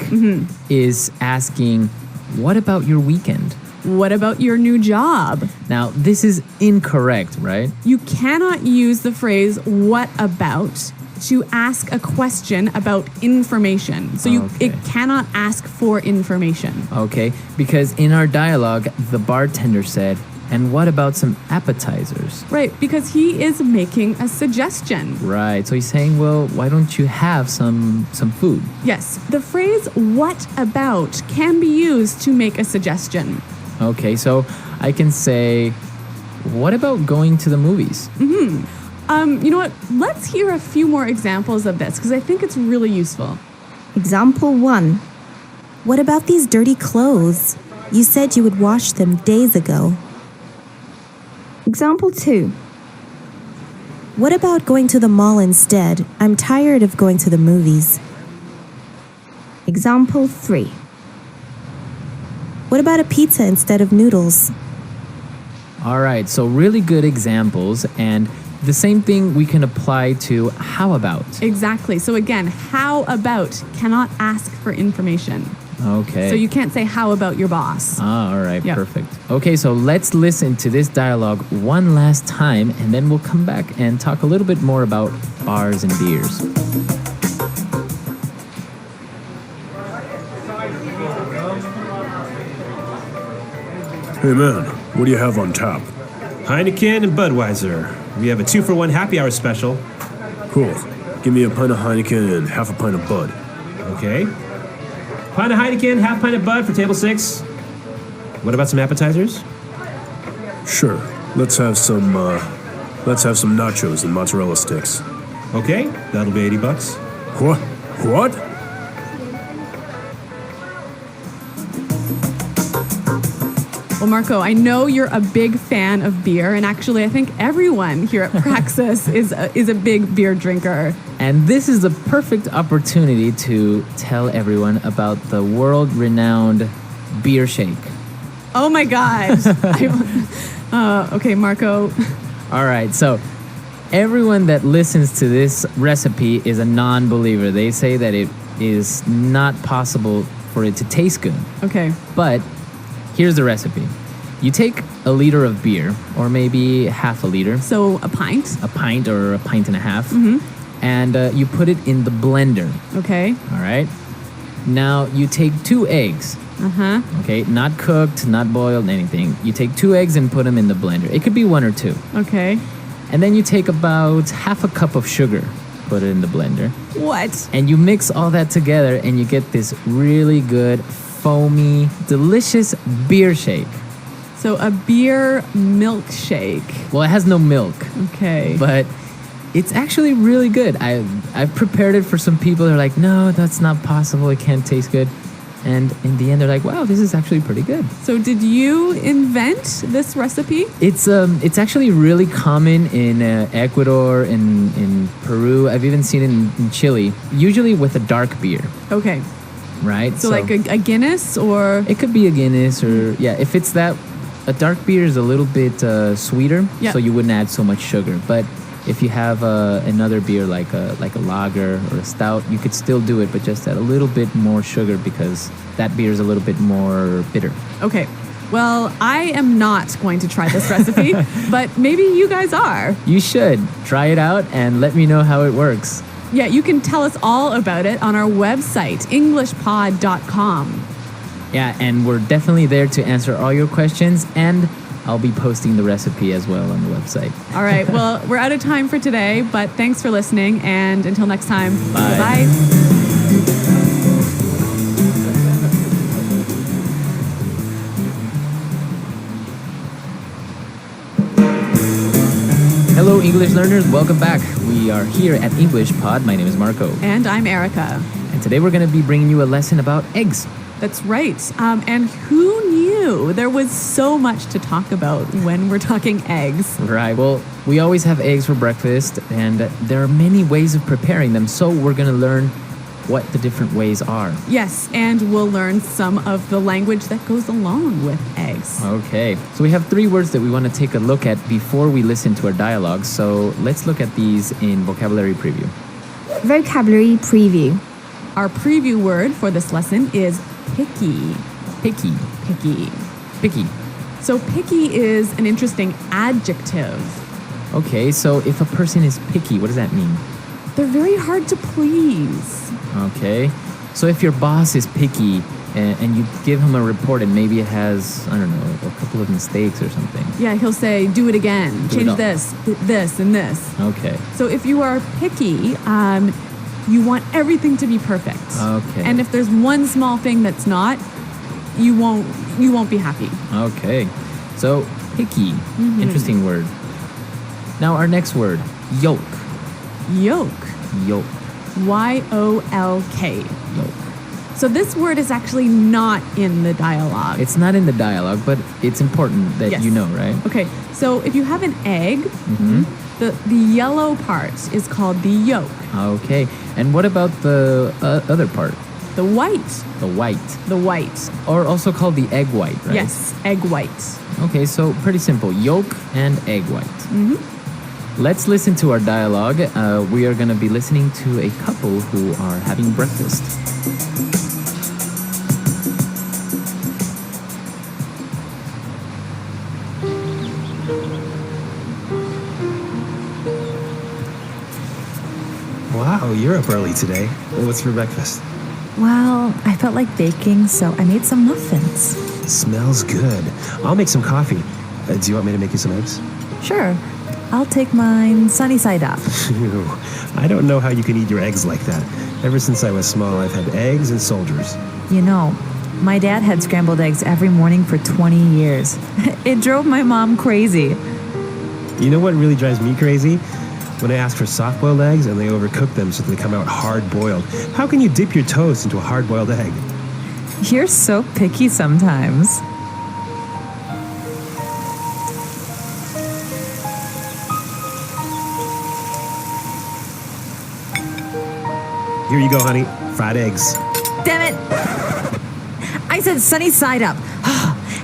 is asking, what about your weekend? What about your new job? Now, this is incorrect, right? You cannot use the phrase what about to ask a question about information. So it cannot ask for information. Okay, because in our dialogue, the bartender said, and what about some appetizers? Right, because he is making a suggestion. Right, so he's saying, well, why don't you have some food? Yes, the phrase what about can be used to make a suggestion. Okay, so I can say, what about going to the movies? You know what? Let's hear a few more examples of this because I think it's really useful. Example 1. What about these dirty clothes? You said you would wash them days ago. Example 2. What about going to the mall instead? I'm tired of going to the movies. Example 3. What about a pizza instead of noodles? All right, so really good examples, and the same thing we can apply to how about. Exactly. So again, how about cannot ask for information. Okay. So you can't say how about your boss. All right, Yeah. perfect. Okay, so let's listen to this dialogue one last time, and then we'll come back and talk a little bit more about bars and beers. Hey man, what do you have on tap? Heineken and Budweiser. We have a 2-for-1 happy hour special. Cool. Give me a pint of Heineken and half a pint of Bud. Okay. Pint of Heineken, half pint of Bud for table 6. What about some appetizers? Sure. Let's have some nachos and mozzarella sticks. Okay, that'll be $80. What? What? Well, Marco, I know you're a big fan of beer, and actually I think everyone here at Praxis is a big beer drinker. And this is the perfect opportunity to tell everyone about the world-renowned beer shake. Oh my God. Okay, Marco. All right, so everyone that listens to this recipe is a non-believer. They say that it is not possible for it to taste good. Okay. But here's the recipe. You take a liter of beer, or maybe half a liter. So a pint? A pint or a pint and a half. Mm-hmm. And you put it in the blender. Okay. All right. Now you take 2 eggs. Uh-huh. Okay, not cooked, not boiled, anything. You take 2 eggs and put them in the blender. It could be 1 or 2. Okay. And then you take about half a cup of sugar, put it in the blender. What? And you mix all that together and you get this really good, foamy, delicious beer shake. So a beer milkshake. Well, it has no milk. Okay. But it's actually really good. I've prepared it for some people who are like, no, that's not possible. It can't taste good. And in the end, they're like, wow, this is actually pretty good. So did you invent this recipe? It's actually really common in Ecuador, in Peru. I've even seen it in Chile, usually with a dark beer. Okay. Right? So like a Guinness or? It could be a Guinness or, yeah, if it's that, a dark beer is a little bit sweeter, Yeah. so you wouldn't add so much sugar. But if you have another beer like a lager or a stout, you could still do it, but just add a little bit more sugar because that beer is a little bit more bitter. Okay. Well, I am not going to try this recipe, but maybe you guys are. You should. Try it out and let me know how it works. Yeah, you can tell us all about it on our website, englishpod.com. Yeah, and we're definitely there to answer all your questions, and I'll be posting the recipe as well on the website. All right. Well, we're out of time for today, but thanks for listening. And until next time, Bye. Bye. Hello, English learners. Welcome back. We are here at English Pod. My name is Marco. And I'm Erica. And today we're going to be bringing you a lesson about eggs. That's right. And who knew there was so much to talk about when we're talking eggs? Right. Well, we always have eggs for breakfast, and there are many ways of preparing them. So we're going to learn what the different ways are. Yes, and we'll learn some of the language that goes along with eggs. Okay. So we have 3 words that we want to take a look at before we listen to our dialogue. So let's look at these in vocabulary preview. Vocabulary preview. Our preview word for this lesson is picky. Picky. Picky. Picky. So picky is an interesting adjective. Okay, so if a person is picky, what does that mean? They're very hard to please. Okay. So if your boss is picky and you give him a report and maybe it has, I don't know, a couple of mistakes or something. Yeah, he'll say, do it again. Do it Change all. this, and this. Okay. So if you are picky, you want everything to be perfect. Okay. And if there's one small thing that's not, you won't be happy. Okay. So picky. Mm-hmm. Interesting word. Now our next word, yolk. Yolk. Yolk. Y-O-L-K. Yolk. So this word is actually not in the dialogue. It's not in the dialogue, but it's important that Yes. you know, right? Okay, so if you have an egg, the yellow part is called the yolk. Okay. And what about the other part? The white. The white. The white. Or also called the egg white, right? Yes, egg white. Okay, so pretty simple. Yolk and egg white. Let's listen to our dialogue. We are going to be listening to a couple who are having breakfast. Wow, you're up early today. What's for breakfast? Well, I felt like baking, so I made some muffins. Smells good. I'll make some coffee. Do you want me to make you some eggs? Sure. I'll take mine sunny side up. Ew. I don't know how you can eat your eggs like that. Ever since I was small, I've had eggs and soldiers. You know, my dad had scrambled eggs every morning for 20 years. It drove my mom crazy. You know what really drives me crazy? When I ask for soft-boiled eggs and they overcook them so they come out hard-boiled. How can you dip your toast into a hard-boiled egg? You're so picky sometimes. Here you go, honey. Fried eggs. Damn it! I said sunny side up.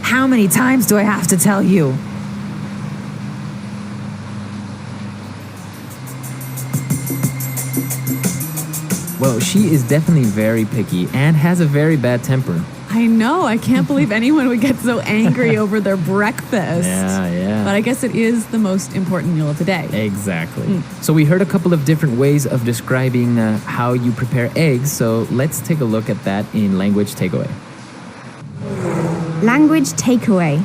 How many times do I have to tell you? Well, she is definitely very picky and has a very bad temper. I know. I can't believe anyone would get so angry over their breakfast. Yeah. But I guess it is the most important meal of the day. Exactly. So we heard a couple of different ways of describing how you prepare eggs. So let's take a look at that in language takeaway. Language takeaway.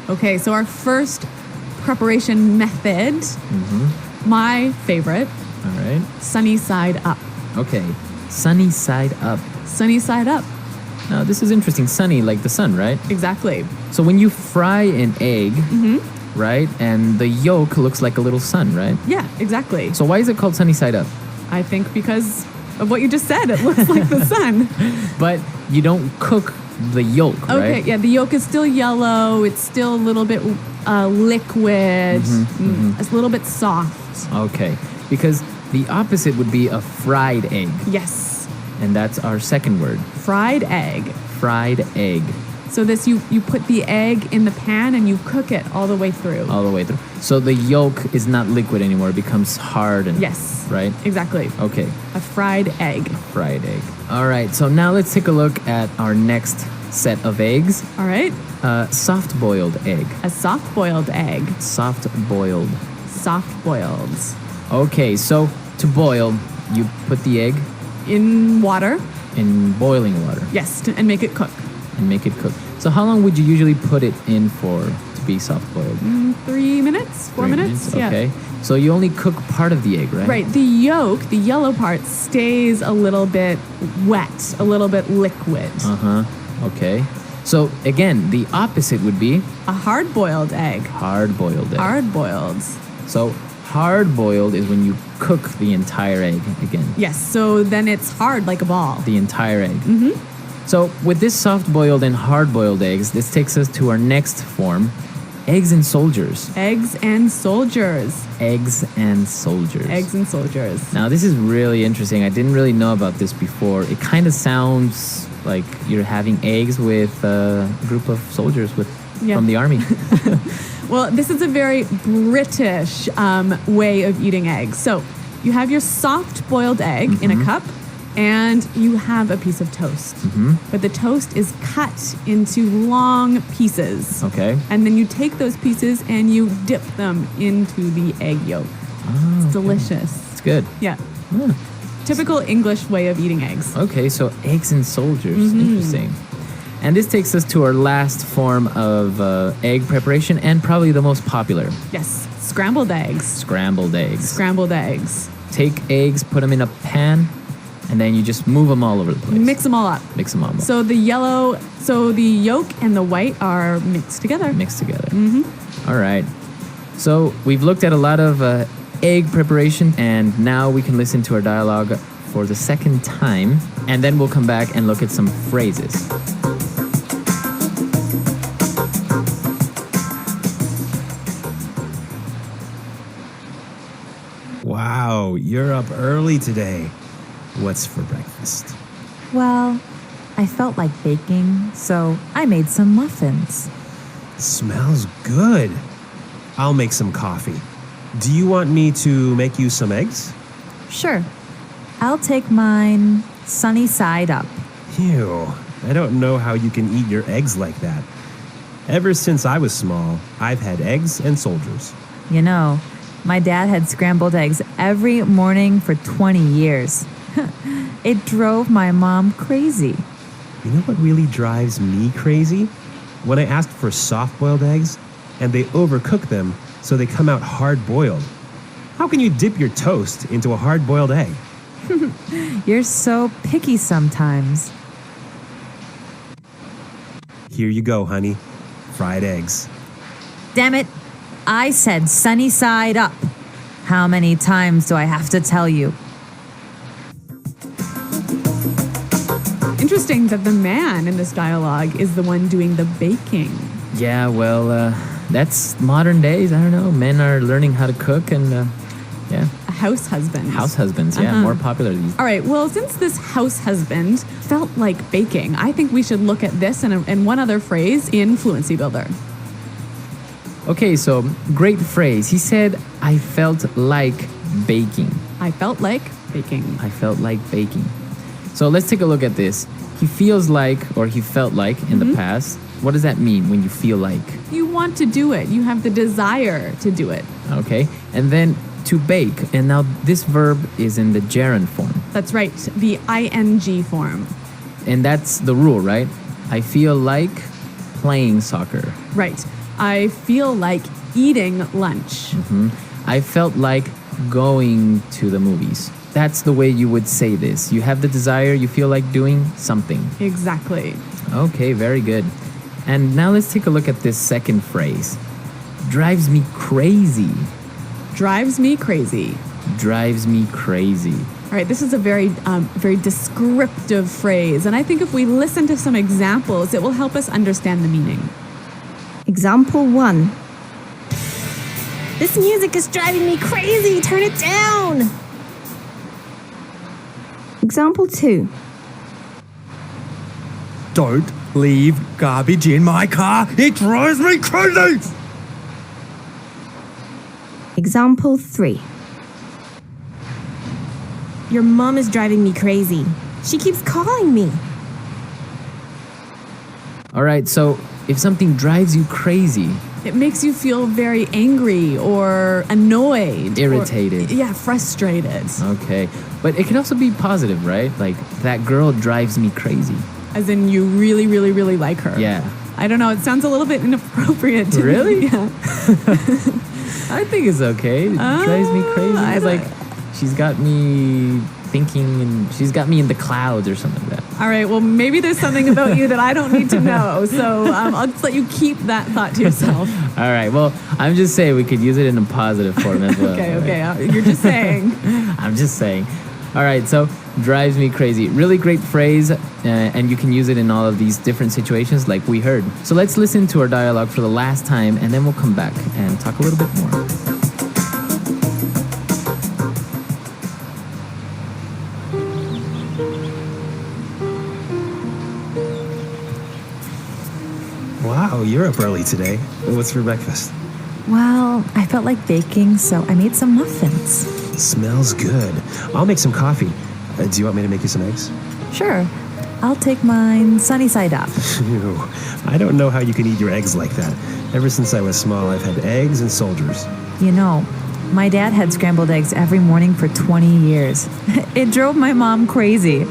Okay, so our first preparation method, my favorite, All right. sunny side up. Okay. Sunny side up. Sunny side up. Now, this is interesting. Sunny, like the sun, right? Exactly. So when you fry an egg, right, and the yolk looks like a little sun, right? Yeah, exactly. So why is it called sunny side up? I think because of what you just said. It looks like the sun. But you don't cook the yolk, right? Okay, yeah, the yolk is still yellow. It's still a little bit liquid. It's a little bit soft. Okay. Because the opposite would be a fried egg. Yes. And that's our second word. Fried egg. Fried egg. So this, you put the egg in the pan and you cook it all the way through. All the way through. So the yolk is not liquid anymore. It becomes hard. And, Yes. Right? Exactly. Okay. A fried egg. Fried egg. All right. So now let's take a look at our next set of eggs. All right. Soft-boiled egg. A soft-boiled egg. Soft-boiled. Soft-boiled. Okay. So to boil, you put the egg In water. in boiling water Yes, and make it cook. and make it cook. So how long would you usually put it in for to be soft-boiled? 3 minutes? 4 3 minutes? Yeah. Okay. So you only cook part of the egg, right? Right. The yolk, the yellow part, stays a little bit wet, a little bit liquid. Okay. So again, the opposite would be A hard-boiled egg. hard-boiled egg. Hard-boiled. So hard-boiled is when you cook the entire egg again. Yes, so then it's hard like a ball. The entire egg. So with this soft-boiled and hard-boiled eggs, this takes us to our next form, eggs and soldiers. Eggs and soldiers. Eggs and soldiers. Eggs and soldiers. Now this is really interesting. I didn't really know about this before. It kind of sounds like you're having eggs with a group of soldiers from the army. Well, this is a very British way of eating eggs. So you have your soft-boiled egg in a cup, and you have a piece of toast. But the toast is cut into long pieces. Okay. And then you take those pieces and you dip them into the egg yolk. It's delicious. It's good. Yeah. Typical English way of eating eggs. Okay, so eggs and soldiers. Interesting. And this takes us to our last form of egg preparation and probably the most popular. Yes, scrambled eggs. Scrambled eggs. Scrambled eggs. Take eggs, put them in a pan, and then you just move them all over the place. Mix them all up. Mix them all up. So the yolk and the white are mixed together. Mixed together. All right. So we've looked at a lot of egg preparation, and now we can listen to our dialogue for the second time, and then we'll come back and look at some phrases. Wow, you're up early today. What's for breakfast? Well, I felt like baking, so I made some muffins. Smells good. I'll make some coffee. Do you want me to make you some eggs? Sure. I'll take mine sunny side up. Ew, I don't know how you can eat your eggs like that. Ever since I was small, I've had eggs and soldiers. You know, my dad had scrambled eggs every morning for 20 years. It drove my mom crazy. You know what really drives me crazy? When I ask for soft-boiled eggs and they overcook them so they come out hard-boiled. How can you dip your toast into a hard-boiled egg? You're so picky sometimes. Here you go, honey. Fried eggs. Damn it. I said sunny side up. How many times do I have to tell you? Interesting that the man in this dialogue is the one doing the baking. Yeah, well, that's modern days. I don't know. Men are learning how to cook and, yeah. A house husband. House husbands, yeah, more popular these days. All right, well, since this house husband felt like baking, I think we should look at this and one other phrase in Fluency Builder. Okay, so great phrase. He said, I felt like baking. I felt like baking. I felt like baking. So let's take a look at this. He feels like, or he felt like in the past. What does that mean when you feel like? You want to do it. You have the desire to do it. Okay, and then to bake. And now this verb is in the gerund form. That's right, the ing form. And that's the rule, right? I feel like playing soccer. Right. I feel like eating lunch. I felt like going to the movies. That's the way you would say this. You have the desire, you feel like doing something. Exactly. Okay, very good. And now let's take a look at this second phrase. Drives me crazy. Drives me crazy. Drives me crazy. All right, this is a very descriptive phrase. And I think if we listen to some examples, it will help us understand the meaning. Example 1. This music is driving me crazy. Turn it down. Example 2. Don't leave garbage in my car. It drives me crazy. Example 3. Your mom is driving me crazy. She keeps calling me. All right, so if something drives you crazy, it makes you feel very angry or annoyed. Irritated. Or, frustrated. Okay, but it can also be positive, right? Like, that girl drives me crazy. As in you really, really, really like her. Yeah. I don't know, it sounds a little bit inappropriate to Really? me. Yeah. I think it's okay. It drives me crazy. It's like, she's got me thinking and she's got me in the clouds or something like that. All right, well, maybe there's something about you that I don't need to know. So I'll just let you keep that thought to yourself. All right, well, I'm just saying we could use it in a positive form as well. Okay. You're just saying. I'm just saying. All right, so drives me crazy. Really great phrase, and you can use it in all of these different situations like we heard. So let's listen to our dialogue for the last time, and then we'll come back and talk a little bit more. Wow, you're up early today. What's for breakfast? Well, I felt like baking, so I made some muffins. Smells good. I'll make some coffee. Do you want me to make you some eggs? Sure. I'll take mine sunny side up. Ew, I don't know how you can eat your eggs like that. Ever since I was small, I've had eggs and soldiers. You know, my dad had scrambled eggs every morning for 20 years. It drove my mom crazy.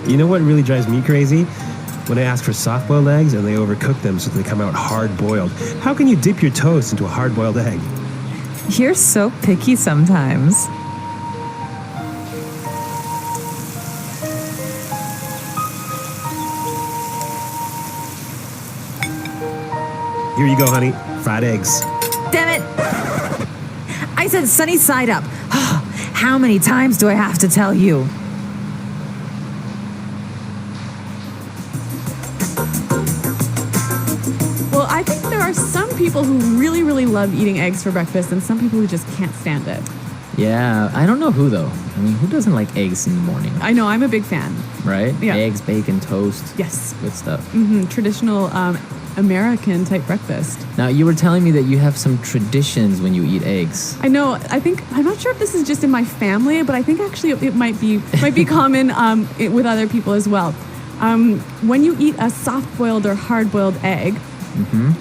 You know what really drives me crazy? When I ask for soft-boiled eggs and they overcook them so they come out hard-boiled. How can you dip your toast into a hard-boiled egg? You're so picky sometimes. Here you go, honey. Fried eggs. Damn it! I said sunny side up. How many times do I have to tell you? I think there are some people who really, really love eating eggs for breakfast and some people who just can't stand it. Yeah, I don't know who though. I mean, who doesn't like eggs in the morning? I know, I'm a big fan. Right? Yeah. Eggs, bacon, toast. Yes. Good stuff. Traditional American type breakfast. Now, you were telling me that you have some traditions when you eat eggs. I know. I'm not sure if this is just in my family, but I think actually it might be common with other people as well. When you eat a soft-boiled or hard-boiled egg,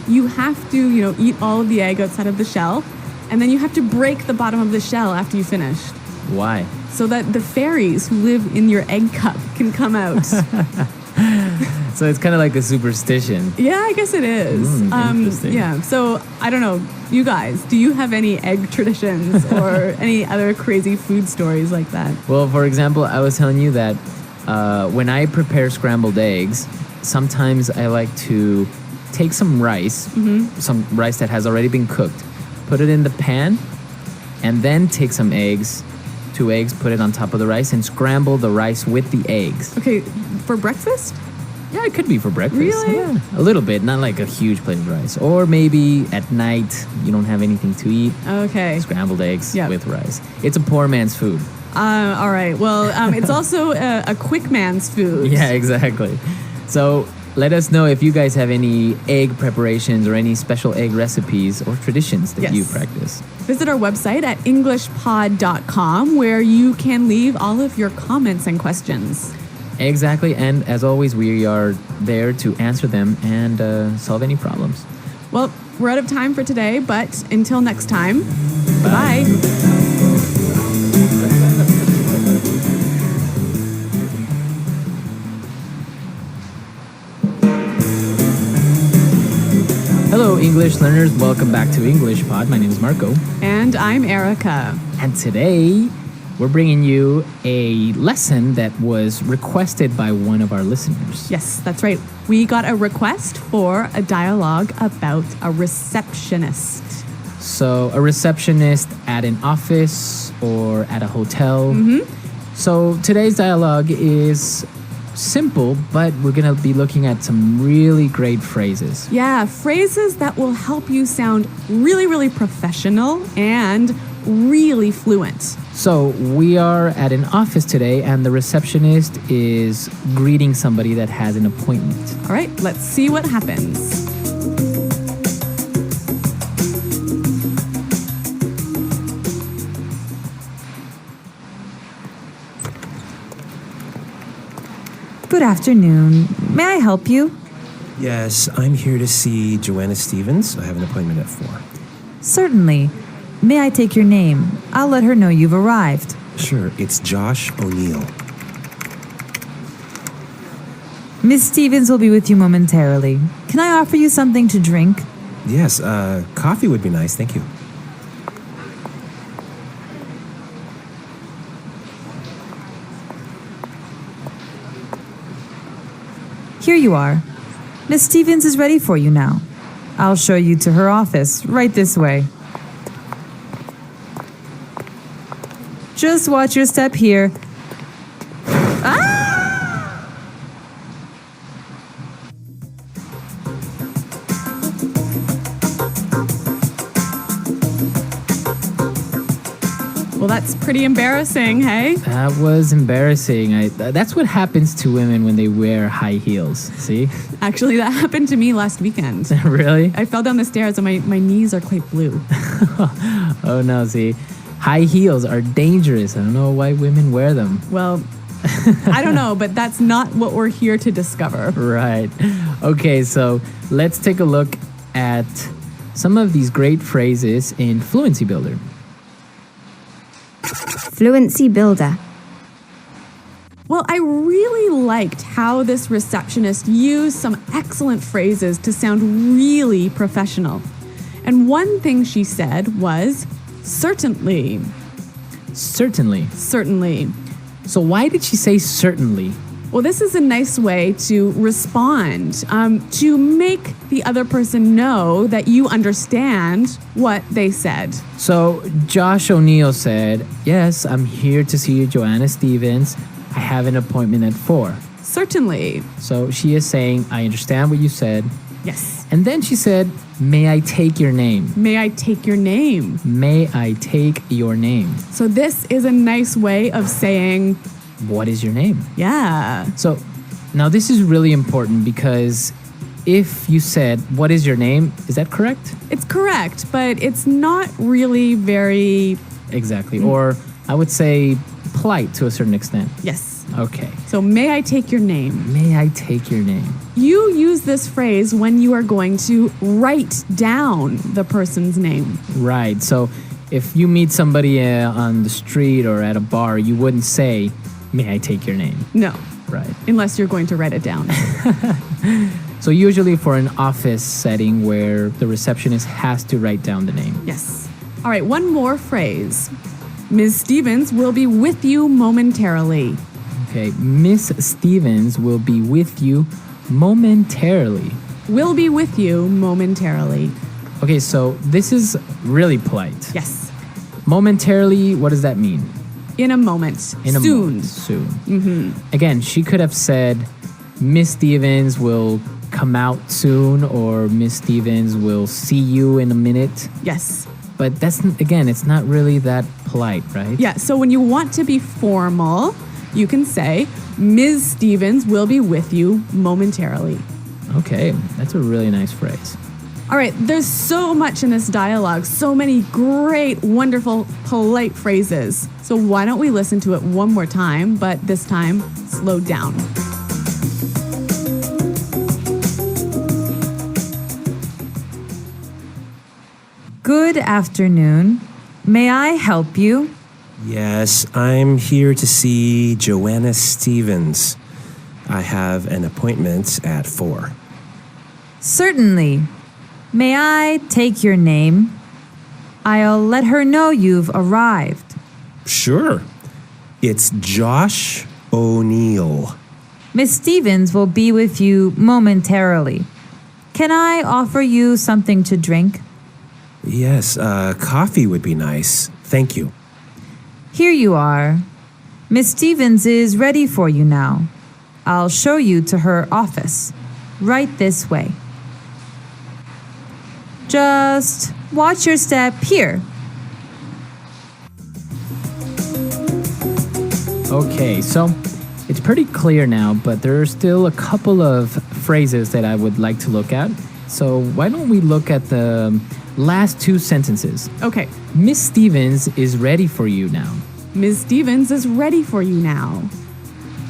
you have to, eat all of the egg outside of the shell, and then you have to break the bottom of the shell after you finish. Why? So that the fairies who live in your egg cup can come out. So it's kind of like a superstition. Yeah, I guess it is. Interesting. Yeah, so I don't know. You guys, do you have any egg traditions or any other crazy food stories like that? Well, for example, I was telling you that when I prepare scrambled eggs, sometimes I like to take some rice, some rice that has already been cooked, put it in the pan, and then take some eggs, 2 eggs, put it on top of the rice, and scramble the rice with the eggs. Okay, for breakfast? Yeah, it could be for breakfast. Really? Yeah, a little bit, not like a huge plate of rice. Or maybe at night, you don't have anything to eat. Okay. Scrambled eggs with rice. It's a poor man's food. All right. Well, it's also a quick man's food. Yeah, exactly. So let us know if you guys have any egg preparations or any special egg recipes or traditions that you practice. Visit our website at englishpod.com where you can leave all of your comments and questions. Exactly. And as always, we are there to answer them and solve any problems. Well, we're out of time for today, but until next time, bye. Hello, English learners. Welcome back to English Pod. My name is Marco. And I'm Erica. And today, we're bringing you a lesson that was requested by one of our listeners. Yes, that's right. We got a request for a dialogue about a receptionist. So, a receptionist at an office or at a hotel. So, today's dialogue is simple, but we're going to be looking at some really great phrases. Yeah, phrases that will help you sound really, really professional and really fluent. So we are at an office today and the receptionist is greeting somebody that has an appointment. All right, let's see what happens. Good afternoon. May I help you? Yes, I'm here to see Joanna Stevens. I have an appointment at 4. Certainly. May I take your name? I'll let her know you've arrived. Sure, it's Josh O'Neill. Miss Stevens will be with you momentarily. Can I offer you something to drink? Yes, coffee would be nice, thank you. Here you are. Miss Stevens is ready for you now. I'll show you to her office, right this way. Just watch your step here. Well, that's pretty embarrassing, hey? That was embarrassing. That's what happens to women when they wear high heels. See? Actually, that happened to me last weekend. Really? I fell down the stairs and my knees are quite blue. Oh no, see? High heels are dangerous. I don't know why women wear them. Well, I don't know, but that's not what we're here to discover. Right. Okay, so let's take a look at some of these great phrases in Fluency Builder. Fluency Builder. Well, I really liked how this receptionist used some excellent phrases to sound really professional. And one thing she said was, certainly. Certainly. Certainly. So why did she say certainly? Well, this is a nice way to respond, to make the other person know that you understand what they said. So Josh O'Neill said, yes, I'm here to see Joanna Stevens. I have an appointment at 4. Certainly. So she is saying, I understand what you said. Yes. And then she said, may I take your name? May I take your name? May I take your name? So this is a nice way of saying, what is your name? yeah. So now this is really important because if you said, what is your name? Is that correct? It's correct, but it's not really very, Exactly. Or I would say polite to a certain extent. yes. Okay. So may I take your name? May I take your name? You use this phrase when you are going to write down the person's name. Right. So if you meet somebody on the street or at a bar, you wouldn't say, may I take your name? No, Right. unless you're going to write it down. So usually for an office setting where the receptionist has to write down the name. Yes. All right, one more phrase. Ms. Stevens will be with you momentarily. Okay. Miss Stevens will be with you momentarily. Will be with you momentarily. Okay, so this is really polite. Yes. Momentarily, what does that mean? In a moment. In a Soon. moment. Soon. Again, she could have said, Miss Stevens will come out soon, or Miss Stevens will see you in a minute. Yes. But again, it's not really that polite, right? Yeah, so when you want to be formal, you can say, Ms. Stevens will be with you momentarily. Okay, that's a really nice phrase. All right, there's so much in this dialogue, so many great, wonderful, polite phrases. So why don't we listen to it one more time, but this time, slow down. Good afternoon. May I help you? Yes, I'm here to see Joanna Stevens. I have an appointment at 4. Certainly. May I take your name? I'll let her know you've arrived. Sure. It's Josh O'Neill. Miss Stevens will be with you momentarily. Can I offer you something to drink? Yes, coffee would be nice. Thank you. Here you are. Miss Stevens is ready for you now. I'll show you to her office. Right this way. Just watch your step here. Okay, so it's pretty clear now, but there are still a couple of phrases that I would like to look at. So why don't we look at the last 2 sentences? Okay, Miss Stevens is ready for you now. Ms. Stevens is ready for you now.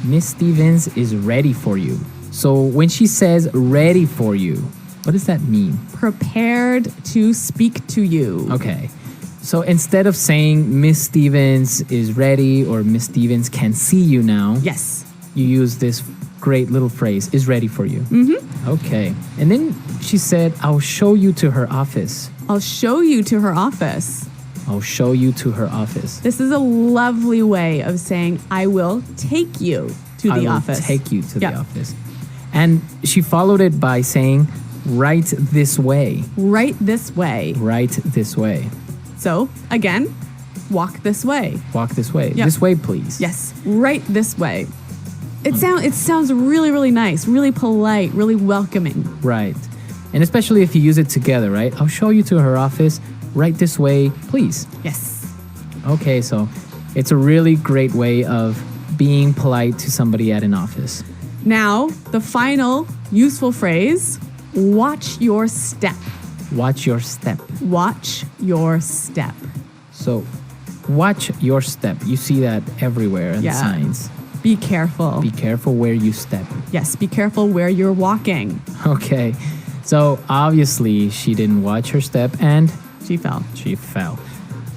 Miss Stevens is ready for you. So when she says ready for you, what does that mean? Prepared to speak to you. Okay. So instead of saying Miss Stevens is ready or Miss Stevens can see you now, Yes. you use this great little phrase, is ready for you. Mm-hmm. Okay. And then she said, I'll show you to her office. I'll show you to her office. I'll show you to her office. This is a lovely way of saying, I will take you to the office. I will take you to Yeah. the office. And she followed it by saying, right this way. Right this way. Right this way. So, again, walk this way. Walk this way. Yeah. This way, please. Yes, right this way. It sounds really, really nice, really polite, really welcoming. Right. And especially if you use it together, right? I'll show you to her office. Right this way, please. Yes. Okay, so it's a really great way of being polite to somebody at an office. Now, the final useful phrase, watch your step. Watch your step. Watch your step. So, watch your step. You see that everywhere in the signs. Be careful. Be careful where you step. Yes, be careful where you're walking. Okay. So, obviously, she didn't watch her step and She fell. she fell.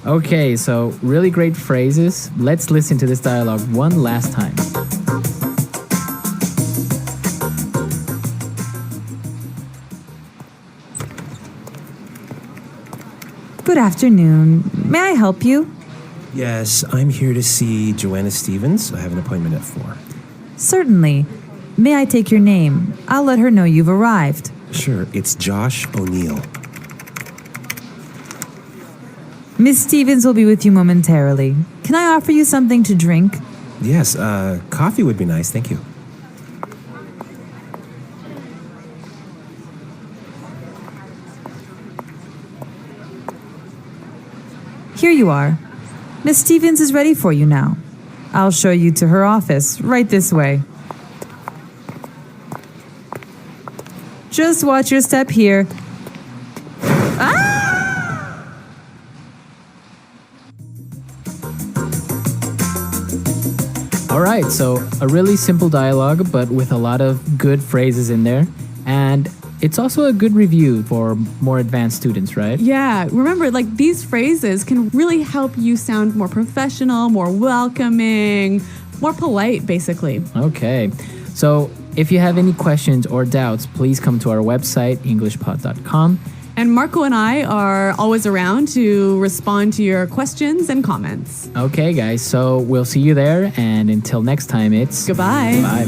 Okay, so really great phrases. Let's listen to this dialogue one last time. Good afternoon. May I help you? Yes, I'm here to see Joanna Stevens. I have an appointment at 4. Certainly. May I take your name? I'll let her know you've arrived. Sure, it's Josh O'Neill. Miss Stevens will be with you momentarily. Can I offer you something to drink? Yes, coffee would be nice. Thank you. Here you are. Miss Stevens is ready for you now. I'll show you to her office, right this way. Just watch your step here. All right, so a really simple dialogue, but with a lot of good phrases in there. And it's also a good review for more advanced students, right? Yeah, remember, like these phrases can really help you sound more professional, more welcoming, more polite, basically. Okay, so if you have any questions or doubts, please come to our website, englishpod.com. And Marco and I are always around to respond to your questions and comments. Okay, guys, so we'll see you there. And until next time, it's goodbye. Bye.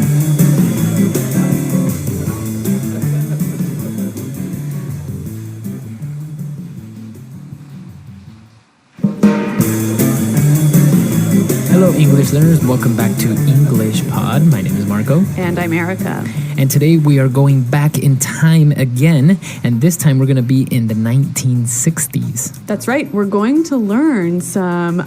Hello, English learners. Welcome back to English Pod. My name is Marco. And I'm Erica. And today we are going back in time again. And this time we're going to be in the 1960s. That's right. We're going to learn some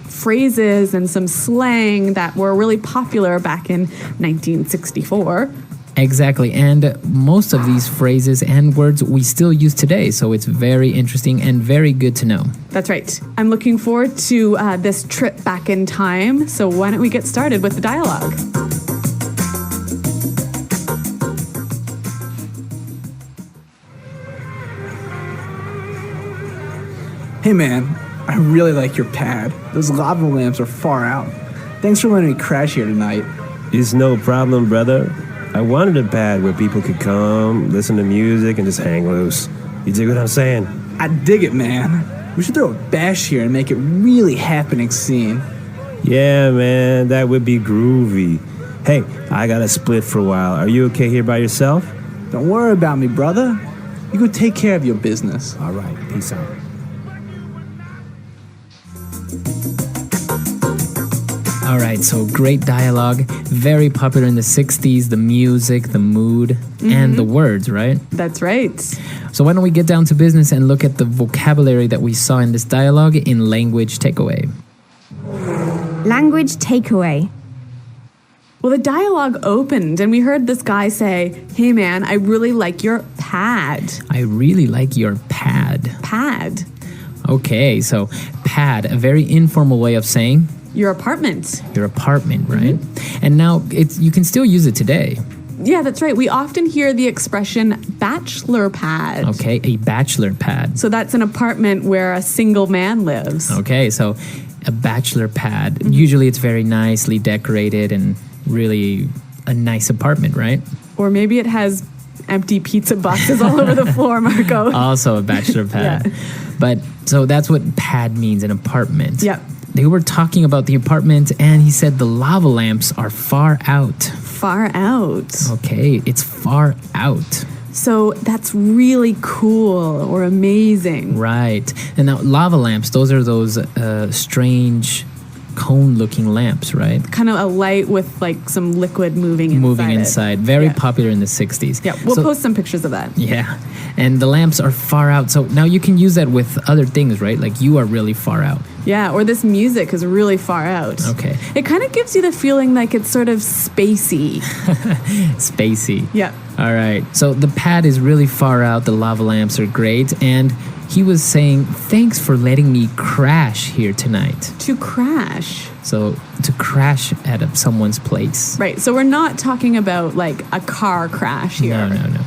phrases and some slang that were really popular back in 1964. Exactly. And most of these phrases and words we still use today. So it's very interesting and very good to know. That's right. I'm looking forward to this trip back in time. So why don't we get started with the dialogue? Hey man, I really like your pad. Those lava lamps are far out. Thanks for letting me crash here tonight. It's no problem, brother. I wanted a pad where people could come, listen to music, and just hang loose. You dig what I'm saying? I dig it, man. We should throw a bash here and make it really happening scene. Yeah, man, that would be groovy. Hey, I got a split for a while. Are you okay here by yourself? Don't worry about me, brother. You go take care of your business. All right, peace out. All right, so great dialogue, very popular in the 60s, the music, the mood, and the words, right? That's right. So why don't we get down to business and look at the vocabulary that we saw in this dialogue in language takeaway. Language takeaway. Well, the dialogue opened and we heard this guy say, "Hey man, I really like your pad." I really like your pad. Pad. Okay, so pad, a very informal way of saying your apartment. Your apartment, right? And now you can still use it today. Yeah, that's right. We often hear the expression bachelor pad. Okay, a bachelor pad. So that's an apartment where a single man lives. Okay, so a bachelor pad. Usually it's very nicely decorated and really a nice apartment, right? Or maybe it has empty pizza boxes all over the floor, Marco. Also a bachelor pad. Yeah. But so that's what pad means, an apartment. Yep. They were talking about the apartment and he said the lava lamps are far out. Far out. Okay, it's far out. So that's really cool or amazing. Right. And now lava lamps, those are those strange cone-looking lamps, right? Kind of a light with like some liquid moving inside. Moving inside. Very popular in the 60s. Yeah, we'll post some pictures of that. Yeah. And the lamps are far out. So now you can use that with other things, right? Like you are really far out. Yeah, or this music is really far out. Okay. It kind of gives you the feeling like it's sort of spacey. Spacey. Yeah. All right. So the pad is really far out. The lava lamps are great. And he was saying, thanks for letting me crash here tonight. To crash. So to crash at someone's place. Right. So we're not talking about like a car crash here. No.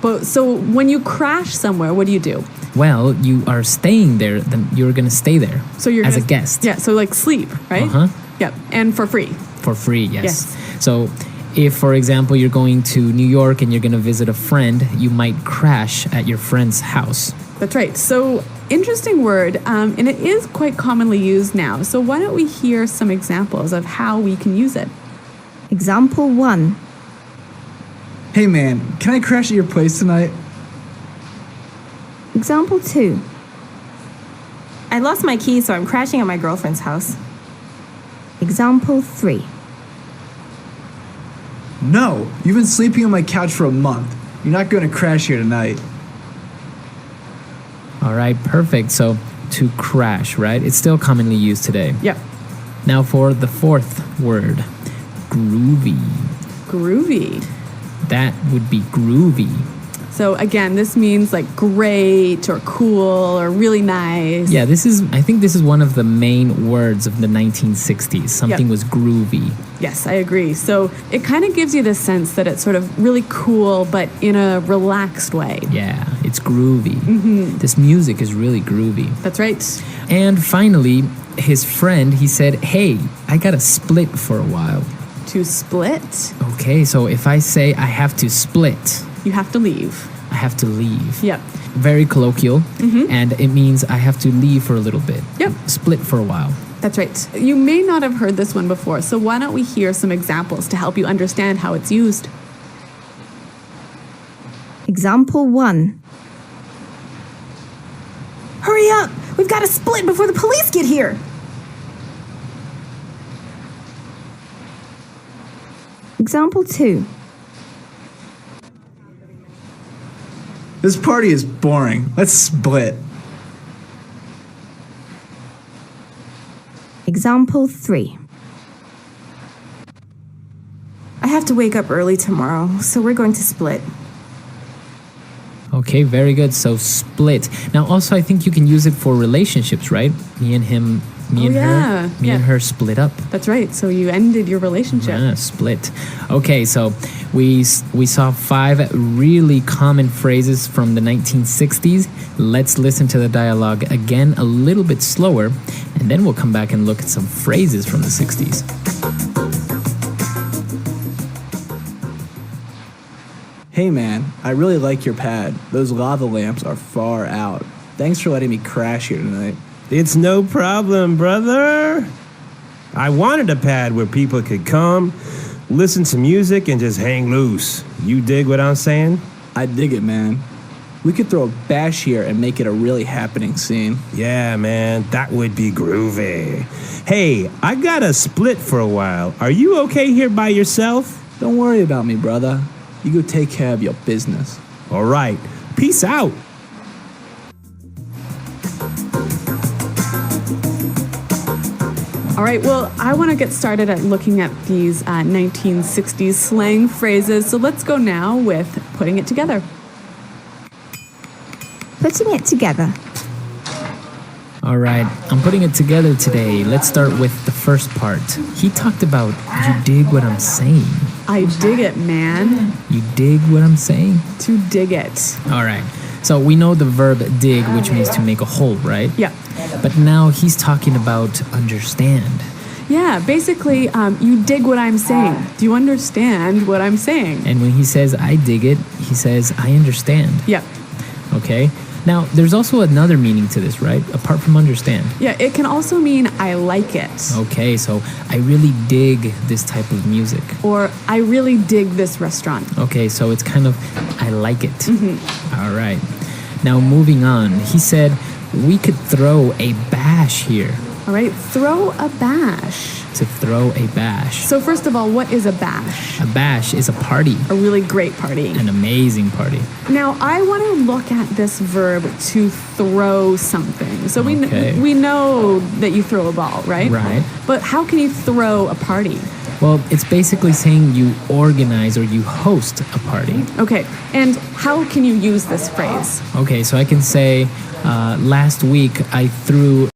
But so when you crash somewhere, what do you do? Well, you are staying there, then you're going to stay there so you're as a guest. Yeah, so like sleep, right? Uh-huh. Yep, and for free. For free, yes. So if, for example, you're going to New York and you're going to visit a friend, you might crash at your friend's house. That's right. So interesting word, and it is quite commonly used now. So why don't we hear some examples of how we can use it? Example 1. Hey man, can I crash at your place tonight? Example 2. I lost my keys, so I'm crashing at my girlfriend's house. Example 3. No, you've been sleeping on my couch for a month. You're not going to crash here tonight. All right, perfect. So to crash, right? It's still commonly used today. Yep. Now for the fourth word, groovy. Groovy. That would be groovy. So again, this means like great or cool or really nice. Yeah, I think this is one of the main words of the 1960s. Something was groovy. Yes, I agree. So it kind of gives you the sense that it's sort of really cool, but in a relaxed way. Yeah, it's groovy. This music is really groovy. That's right. And finally, his friend, he said, hey, I got to split for a while. To split? Okay, so if I say I have to split, you have to leave. I have to leave. Yep. Very colloquial, and it means I have to leave for a little bit. Yep. Split for a while. That's right. You may not have heard this one before, so why don't we hear some examples to help you understand how it's used? Example 1. Hurry up! We've got to split before the police get here. Example 2. This party is boring. Let's split. Example 3. I have to wake up early tomorrow, so we're going to split. Okay, very good. So split. Now also I think you can use it for relationships, right? Me and him, me and her, me and her split up. That's right. So you ended your relationship. Yeah, split. Okay, so we saw 5 really common phrases from the 1960s. Let's listen to the dialogue again a little bit slower, and then we'll come back and look at some phrases from the 60s. Hey man, I really like your pad. Those lava lamps are far out. Thanks for letting me crash here tonight. It's no problem, brother. I wanted a pad where people could come, listen to music, and just hang loose. You dig what I'm saying? I dig it, man. We could throw a bash here and make it a really happening scene. Yeah, man, that would be groovy. Hey, I gotta split for a while. Are you okay here by yourself? Don't worry about me, brother. You go take care of your business. All right. Peace out. All right, well, I want to get started at looking at these 1960s slang phrases. So let's go now with putting it together. Putting it together. All right, I'm putting it together today. Let's start with the first part. He talked about, you dig what I'm saying. I dig it, man. You dig what I'm saying? To dig it. All right. So we know the verb dig, which means to make a hole, right? Yeah. But now he's talking about understand. Yeah, basically, you dig what I'm saying. Do you understand what I'm saying? And when he says I dig it, he says I understand. Yeah. Okay. Now, there's also another meaning to this, right? Apart from understand. Yeah, it can also mean I like it. Okay, so I really dig this type of music. Or I really dig this restaurant. Okay, so it's kind of I like it. All right. Now, moving on. He said we could throw a bash here. All right, throw a bash. To throw a bash. So first of all, what is a bash? A bash is a party. A really great party. An amazing party. Now, I want to look at this verb to throw something. So we know that you throw a ball, right? Right. But how can you throw a party? Well, it's basically saying you organize or you host a party. Okay, and how can you use this phrase? Okay, so I can say, last week I threw